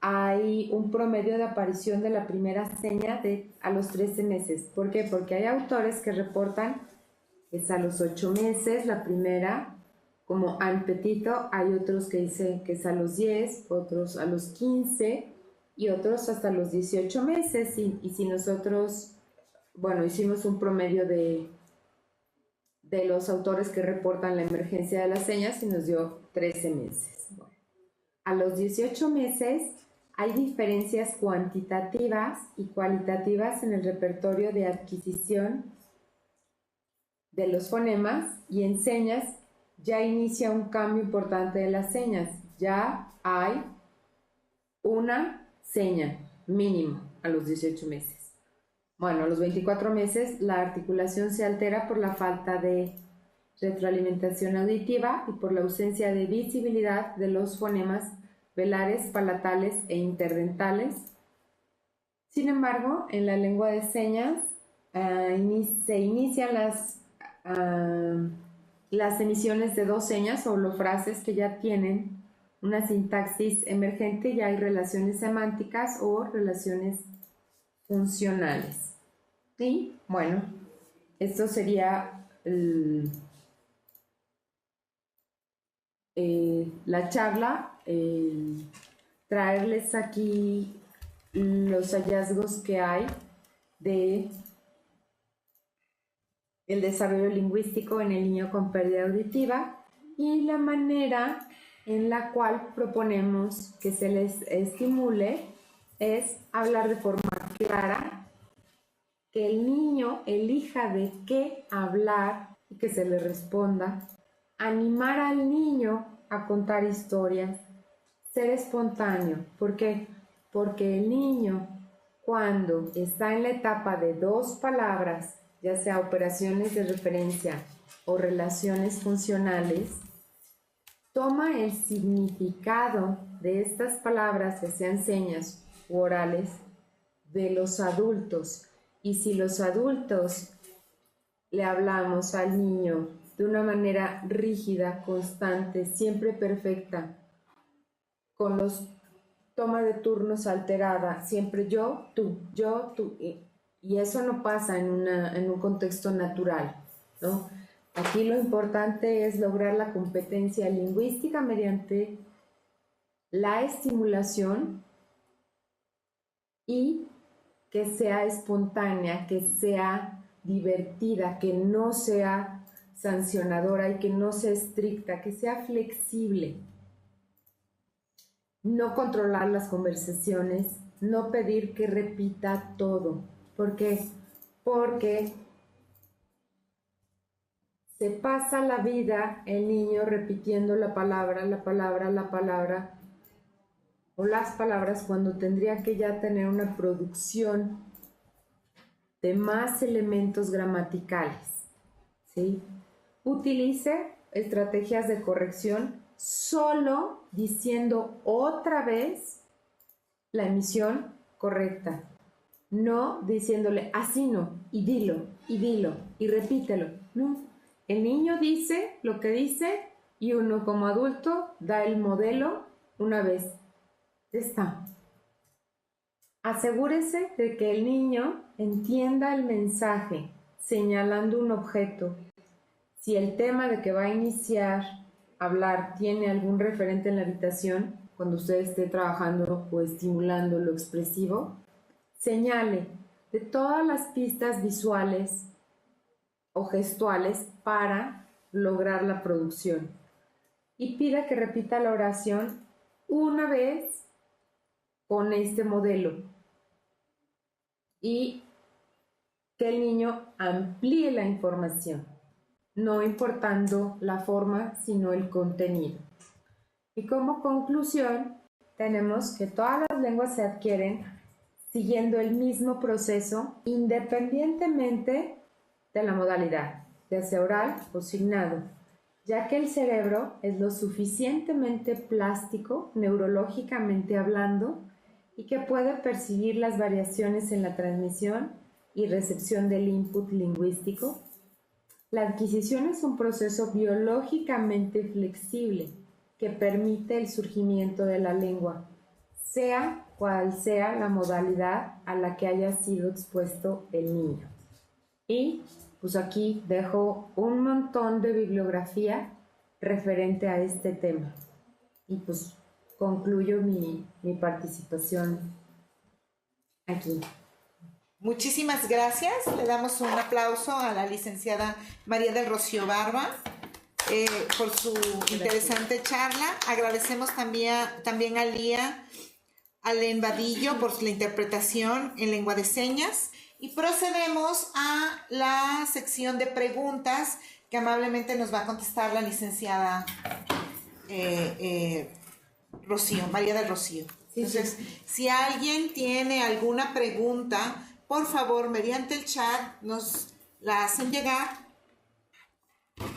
hay un promedio de aparición de la primera seña a los 13 meses. ¿Por qué? Porque hay autores que reportan que es a los 8 meses la primera, como Anne Petito, hay otros que dicen que es a los 10, otros a los 15 y otros hasta los 18 meses. Y si nosotros, bueno, hicimos un promedio de los autores que reportan la emergencia de las señas y nos dio 13 meses. Bueno, a los 18 meses hay diferencias cuantitativas y cualitativas en el repertorio de adquisición de los fonemas y en señas ya inicia un cambio importante de las señas. Ya hay una seña mínimo a los 18 meses. Bueno, a los 24 meses la articulación se altera por la falta de retroalimentación auditiva y por la ausencia de visibilidad de los fonemas velares, palatales e interdentales. Sin embargo, en la lengua de señas se inician las las emisiones de dos señas o holofrases que ya tienen una sintaxis emergente, ya hay relaciones semánticas o relaciones funcionales. Y bueno, esto sería la charla, traerles aquí los hallazgos que hay de el desarrollo lingüístico en el niño con pérdida auditiva y la manera en la cual proponemos que se les estimule es hablar de forma clara, que el niño elija de qué hablar y que se le responda, animar al niño a contar historias, ser espontáneo. ¿Por qué? Porque el niño, cuando está en la etapa de dos palabras, ya sea operaciones de referencia o relaciones funcionales, toma el significado de estas palabras, que sean señas u orales, de los adultos. Y si los adultos le hablamos al niño de una manera rígida, constante, siempre perfecta, con los tomas de turnos alterada, siempre yo, tú, y eso no pasa en un contexto natural, ¿no? Aquí lo importante es lograr la competencia lingüística mediante la estimulación y que sea espontánea, que sea divertida, que no sea sancionadora y que no sea estricta, que sea flexible. No controlar las conversaciones, no pedir que repita todo. ¿Por qué? Porque se pasa la vida el niño repitiendo la palabra, o las palabras, cuando tendría que ya tener una producción de más elementos gramaticales, ¿sí? Utilice estrategias de corrección solo diciendo otra vez la emisión correcta, no diciéndole así no, y dilo, y repítelo. No, el niño dice lo que dice y uno como adulto da el modelo una vez. Está. Asegúrese de que el niño entienda el mensaje señalando un objeto. Si el tema de que va a iniciar a hablar tiene algún referente en la habitación, cuando usted esté trabajando o estimulando lo expresivo, señale de todas las pistas visuales o gestuales para lograr la producción. Y pida que repita la oración una vez con este modelo. Y que el niño amplíe la información, no importando la forma, sino el contenido. Y como conclusión, tenemos que todas las lenguas se adquieren siguiendo el mismo proceso, independientemente de la modalidad, ya sea oral o signado, ya que el cerebro es lo suficientemente plástico, neurológicamente hablando, y que puede percibir las variaciones en la transmisión y recepción del input lingüístico. La adquisición es un proceso biológicamente flexible que permite el surgimiento de la lengua, sea cual sea la modalidad a la que haya sido expuesto el niño. Y pues aquí dejo un montón de bibliografía referente a este tema. Y pues concluyo mi participación aquí. Muchísimas gracias. Le damos un aplauso a la licenciada María del Rocío Barba por su interesante charla. Agradecemos también a Lía Alén Vadillo por la interpretación en lengua de señas. Y procedemos a la sección de preguntas que amablemente nos va a contestar la licenciada Rocío, María del Rocío. Entonces, si alguien tiene alguna pregunta, por favor, mediante el chat nos la hacen llegar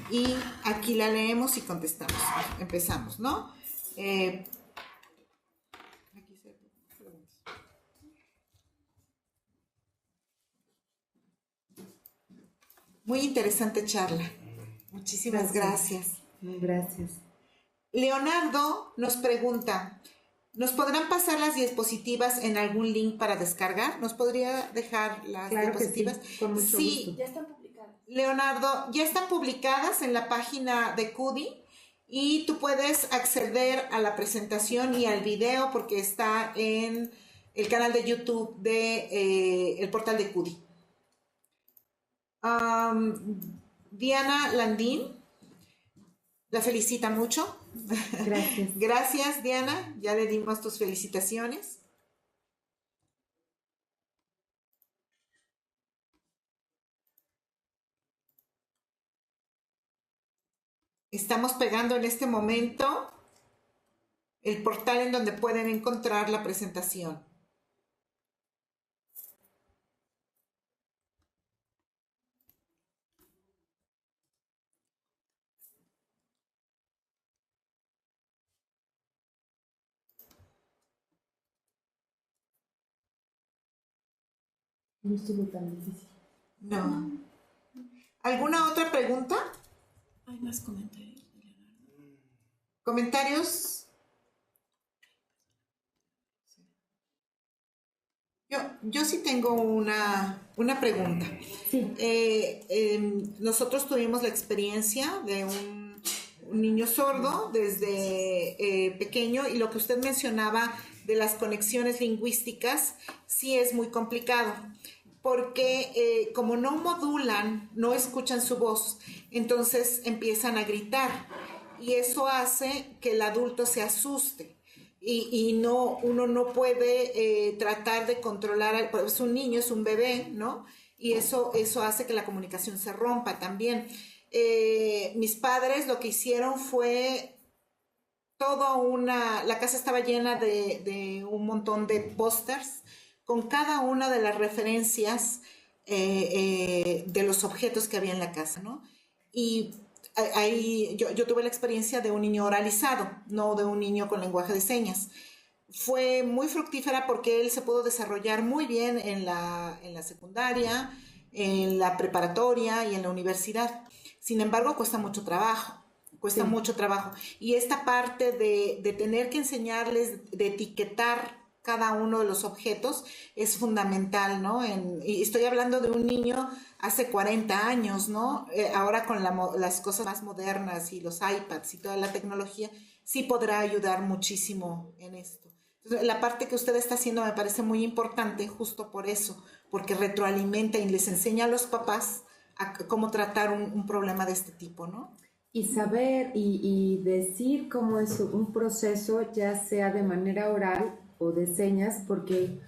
y aquí la leemos y contestamos. Empezamos, ¿no? Muy interesante charla. Muchísimas gracias. Gracias. Leonardo nos pregunta, ¿nos podrán pasar las diapositivas en algún link para descargar? ¿Nos podría dejar las diapositivas? Que sí, con mucho gusto. Ya están publicadas. Leonardo, ya están publicadas en la página de CUDI y tú puedes acceder a la presentación y al video porque está en el canal de YouTube de el portal de CUDI. Diana Landín la felicita mucho. Gracias. Gracias, Diana. Ya le dimos tus felicitaciones. Estamos pegando en este momento el portal en donde pueden encontrar la presentación. No estuvo tan difícil. No. ¿Alguna otra pregunta? Hay más comentarios. ¿Comentarios? Yo sí tengo una pregunta. Sí. Nosotros tuvimos la experiencia de un niño sordo desde pequeño y lo que usted mencionaba de las conexiones lingüísticas sí es muy complicado porque como no modulan, no escuchan su voz, entonces empiezan a gritar y eso hace que el adulto se asuste. Uno no puede tratar de controlar, es un niño, es un bebé, ¿no? Y eso hace que la comunicación se rompa también. Mis padres lo que hicieron fue la casa estaba llena de un montón de pósters con cada una de las referencias de los objetos que había en la casa, ¿no? Y ahí yo tuve la experiencia de un niño oralizado, no de un niño con lenguaje de señas. Fue muy fructífera porque él se pudo desarrollar muy bien en la secundaria, en la preparatoria y en la universidad. Sin embargo, cuesta mucho trabajo. Y esta parte de tener que enseñarles, de etiquetar cada uno de los objetos es fundamental, ¿no? Y estoy hablando de un niño hace 40 años, ¿no? Ahora con las cosas más modernas y los iPads y toda la tecnología, sí podrá ayudar muchísimo en esto. Entonces, la parte que usted está haciendo me parece muy importante justo por eso, porque retroalimenta y les enseña a los papás a cómo tratar un problema de este tipo, ¿no? Y saber y decir cómo es un proceso, ya sea de manera oral o de señas, porque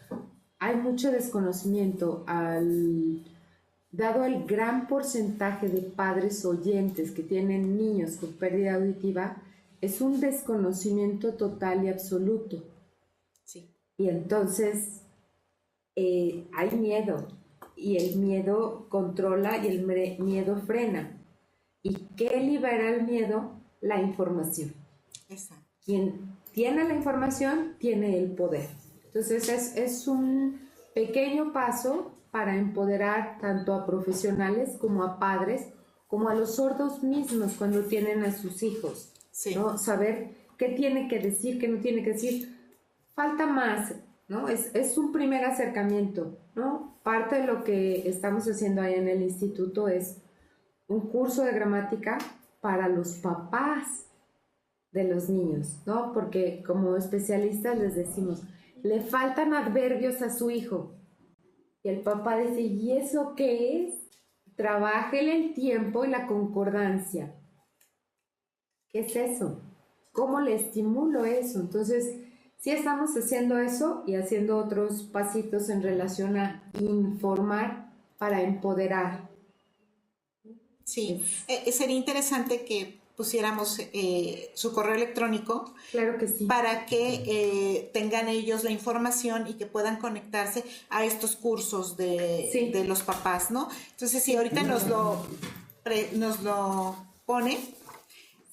hay mucho desconocimiento dado el gran porcentaje de padres oyentes que tienen niños con pérdida auditiva, es un desconocimiento total y absoluto. Sí. Y entonces hay miedo, y el miedo controla y el miedo frena. ¿Y qué libera el miedo? La información. Exacto. Quien tiene la información tiene el poder. Entonces es un pequeño paso para empoderar tanto a profesionales como a padres, como a los sordos mismos cuando tienen a sus hijos. Sí. ¿No? Saber qué tiene que decir, qué no tiene que decir. Falta más, ¿no? Es un primer acercamiento, ¿no? Parte de lo que estamos haciendo ahí en el instituto es un curso de gramática para los papás de los niños, ¿no? Porque como especialistas les decimos, le faltan adverbios a su hijo. Y el papá dice, ¿y eso qué es? Trabájele el tiempo y la concordancia. ¿Qué es eso? ¿Cómo le estimulo eso? Entonces, sí estamos haciendo eso y haciendo otros pasitos en relación a informar para empoderar. Sí, sería interesante que pusiéramos su correo electrónico. Claro que sí. Para que tengan ellos la información y que puedan conectarse a estos cursos de los papás, ¿no? Entonces, si ahorita nos lo pone.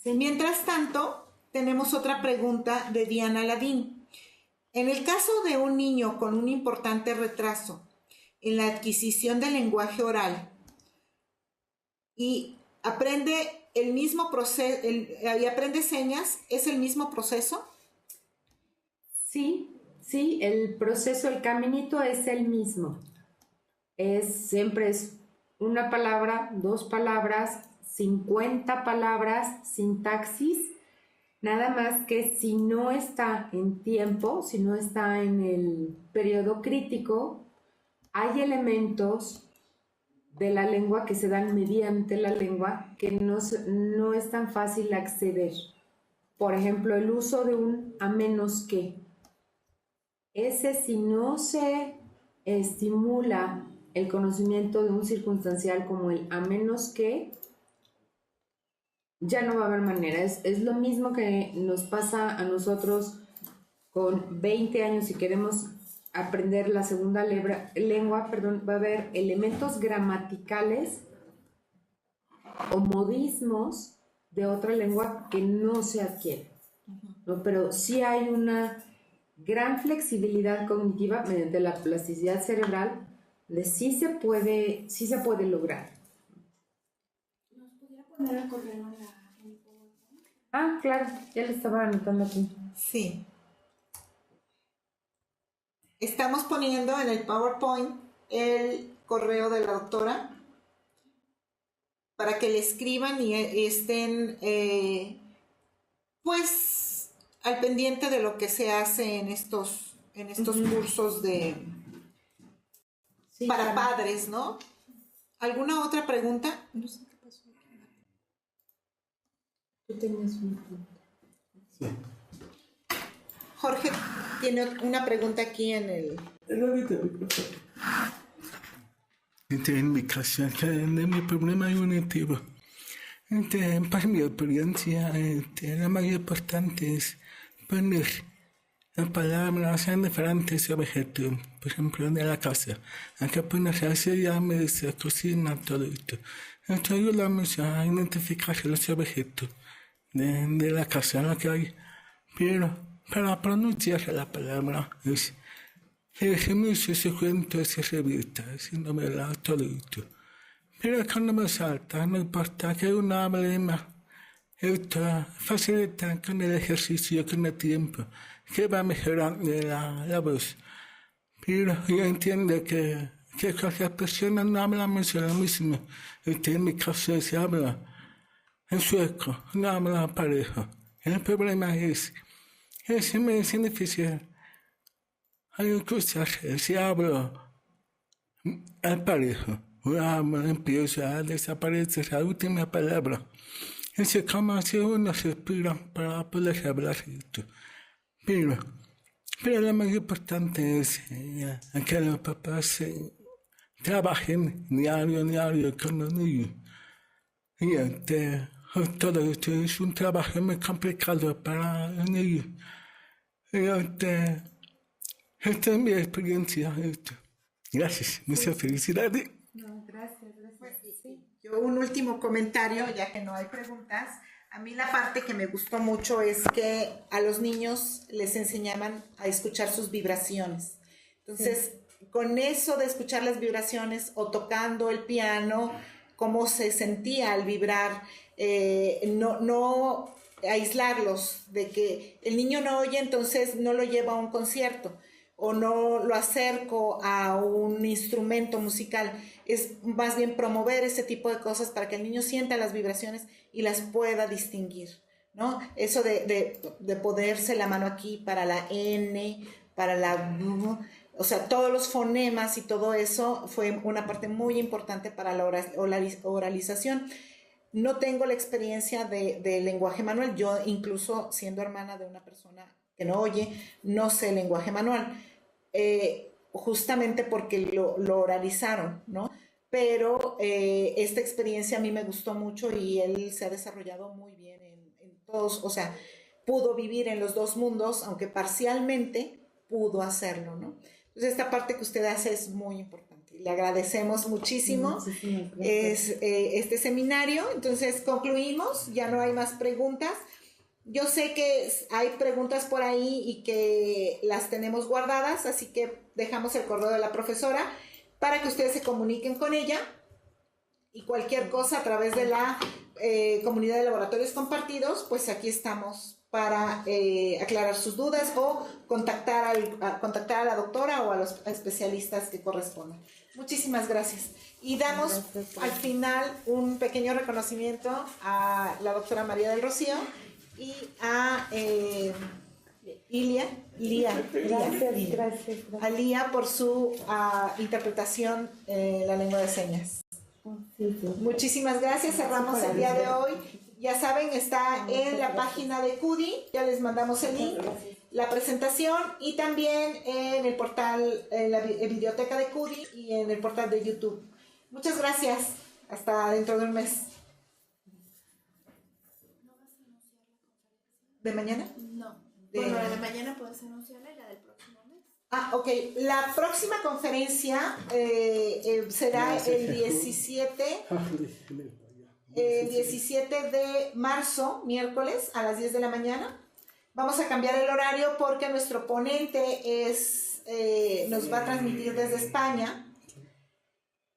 Sí. Mientras tanto, tenemos otra pregunta de Diana Ladín. En el caso de un niño con un importante retraso en la adquisición del lenguaje oral, y aprende el mismo proceso, y aprende señas, ¿es el mismo proceso? Sí, el proceso, el caminito es el mismo. Siempre es una palabra, 2 palabras, 50 palabras, sintaxis, nada más que si no está en tiempo, si no está en el periodo crítico, hay elementos de la lengua que se dan mediante la lengua que no es tan fácil acceder. Por ejemplo, el uso de un a menos que. Ese, si no se estimula el conocimiento de un circunstancial como el a menos que, ya no va a haber manera. Es lo mismo que nos pasa a nosotros con 20 años si queremos aprender la segunda lengua, va a haber elementos gramaticales o modismos de otra lengua que no se adquieren, ¿no? Pero sí hay una gran flexibilidad cognitiva mediante la plasticidad cerebral de sí se puede lograr. ¿Nos pudiera poner el correo en el PowerPoint? Ah, claro, ya lo estaba anotando aquí. Sí. Estamos poniendo en el PowerPoint el correo de la doctora para que le escriban y estén pues al pendiente de lo que se hace en estos cursos para padres, ¿no? ¿Alguna otra pregunta? No sé qué pasó. Tú tenías una pregunta. Sí. Jorge tiene una pregunta aquí en el... En mi caso, de mi problema cognitivo, para mi experiencia, lo más importante es poner las palabras en diferentes objetos, por ejemplo, de la casa. Hay que poner así, ya me dice cocina, todo esto. Esto ayudamos a identificar los objetos de la casa, lo que hay. Pero para pronunciar la palabra es mucho se cuenta, se revista, si no me da todo esto. Pero cuando me salta, no importa que uno hable más. Esto facilita con el ejercicio, con el tiempo, que va mejorando la voz. Pero yo entiendo que cualquier persona no hablamos lo mismo. En mi caso se habla en sueco, no habla parejo. El problema es me es difícil. Hay cosas, si hablo al parejo, empieza a desaparecer la última palabra. Es como si uno respira para poder hablar esto. Pero lo más importante es que los papás trabajen diario con los niños. Y todo esto es un trabajo muy complicado para los niños. Esta es mi experiencia. Gracias, muchas felicidades. No, gracias. Sí. Yo un último comentario, ya que no hay preguntas. A mí la parte que me gustó mucho es que a los niños les enseñaban a escuchar sus vibraciones. Entonces, con eso de escuchar las vibraciones o tocando el piano, cómo se sentía al vibrar, no aislarlos de que el niño no oye, entonces no lo llevo a un concierto o no lo acerco a un instrumento musical. Es más bien promover ese tipo de cosas para que el niño sienta las vibraciones y las pueda distinguir, ¿no? Eso de ponerse la mano aquí para la N, para la... O sea, todos los fonemas y todo eso fue una parte muy importante para la oralización. No tengo la experiencia de lenguaje manual. Yo, incluso siendo hermana de una persona que no oye, no sé lenguaje manual, justamente porque lo oralizaron, ¿no? Pero esta experiencia a mí me gustó mucho y él se ha desarrollado muy bien en todos, o sea, pudo vivir en los dos mundos, aunque parcialmente pudo hacerlo, ¿no? Entonces esta parte que usted hace es muy importante. Le agradecemos muchísimo este seminario. Entonces concluimos, ya no hay más preguntas. Yo sé que hay preguntas por ahí y que las tenemos guardadas, así que dejamos el correo de la profesora para que ustedes se comuniquen con ella y cualquier cosa a través de la comunidad de laboratorios compartidos, pues aquí estamos para aclarar sus dudas o contactar a la doctora o a los especialistas que correspondan. Muchísimas gracias. Y damos al final un pequeño reconocimiento a la doctora María del Rocío y a Gracias. a Lía por su interpretación en la lengua de señas. Sí. Muchísimas gracias. Cerramos el día de hoy. Ya saben, está en la página de CUDI, ya les mandamos el link, la presentación, y también en el portal, en la biblioteca de CUDI y en el portal de YouTube. Muchas gracias. Hasta dentro de un mes. ¿De mañana? No. Bueno, la de mañana puedes anunciarla y la del próximo mes. Ok. La próxima conferencia será el 17 de marzo, miércoles, a las 10 de la mañana. Vamos a cambiar el horario porque nuestro ponente nos va a transmitir desde España.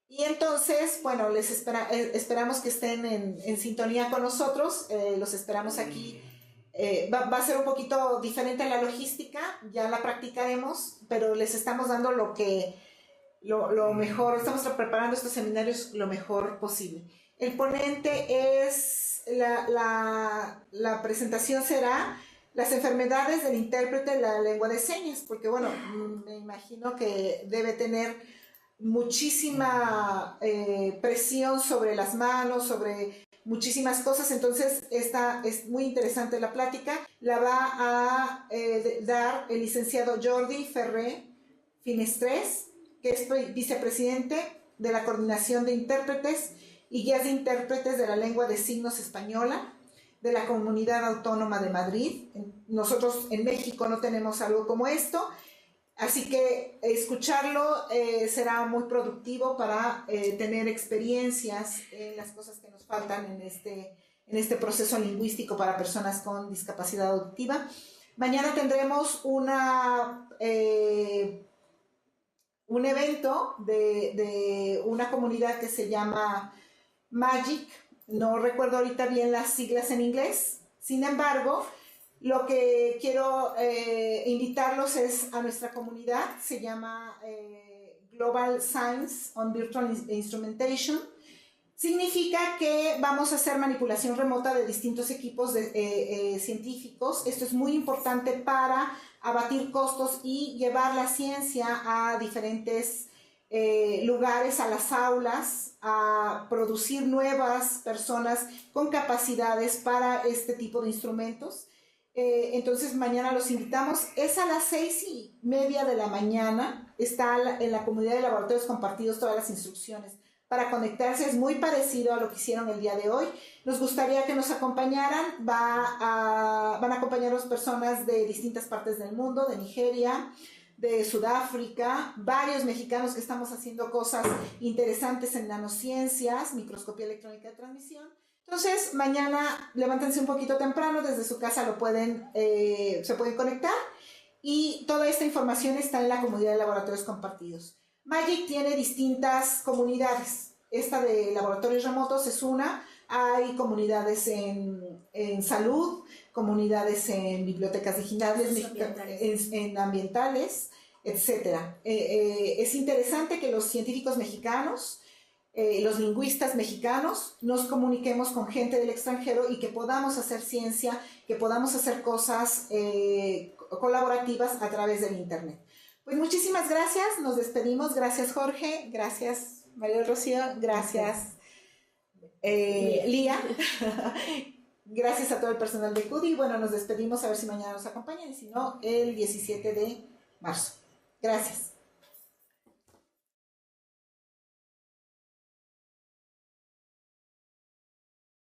Y entonces, bueno, esperamos que estén en sintonía con nosotros. Los esperamos aquí. Va a ser un poquito diferente la logística, ya la practicaremos, pero les estamos dando lo mejor, estamos preparando estos seminarios lo mejor posible. El ponente es, la presentación será las enfermedades del intérprete de la lengua de señas, porque bueno, me imagino que debe tener muchísima presión sobre las manos, sobre muchísimas cosas. Entonces esta es muy interesante la plática, la va a dar el licenciado Jordi Ferrer Finestrés, que es vicepresidente de la Coordinación de Intérpretes y Guías de Intérpretes de la Lengua de Signos Española de la Comunidad Autónoma de Madrid. Nosotros en México no tenemos algo como esto, así que escucharlo será muy productivo para tener experiencias en las cosas que nos faltan en este proceso lingüístico para personas con discapacidad auditiva. Mañana tendremos un evento de una comunidad que se llama Magic. No recuerdo ahorita bien las siglas en inglés. Sin embargo, lo que quiero invitarlos es a nuestra comunidad. Se llama Global Science on Virtual Instrumentation. Significa que vamos a hacer manipulación remota de distintos equipos científicos. Esto es muy importante para abatir costos y llevar la ciencia a diferentes lugares, a las aulas, a producir nuevas personas con capacidades para este tipo de instrumentos. Entonces mañana los invitamos, es a las 6:30 de la mañana, está en la comunidad de laboratorios compartidos todas las instrucciones para conectarse. Es muy parecido a lo que hicieron el día de hoy. Nos gustaría que nos acompañaran. Van a acompañarnos personas de distintas partes del mundo, de Nigeria, de Sudáfrica, varios mexicanos que estamos haciendo cosas interesantes en nanociencias, microscopía electrónica de transmisión. Entonces, mañana levántense un poquito temprano, desde su casa se pueden conectar, y toda esta información está en la comunidad de laboratorios compartidos. Magic tiene distintas comunidades. Esta de laboratorios remotos es una. Hay comunidades en salud, comunidades en bibliotecas digitales, en ambientales, etc. Es interesante que los científicos mexicanos, los lingüistas mexicanos, nos comuniquemos con gente del extranjero y que podamos hacer ciencia, que podamos hacer cosas colaborativas a través del Internet. Pues muchísimas gracias, nos despedimos. Gracias, Jorge, gracias, María del Rocío, gracias, Lía. Gracias a todo el personal de CUDI. Bueno, nos despedimos, a ver si mañana nos acompañan, y si no, el 17 de marzo. Gracias.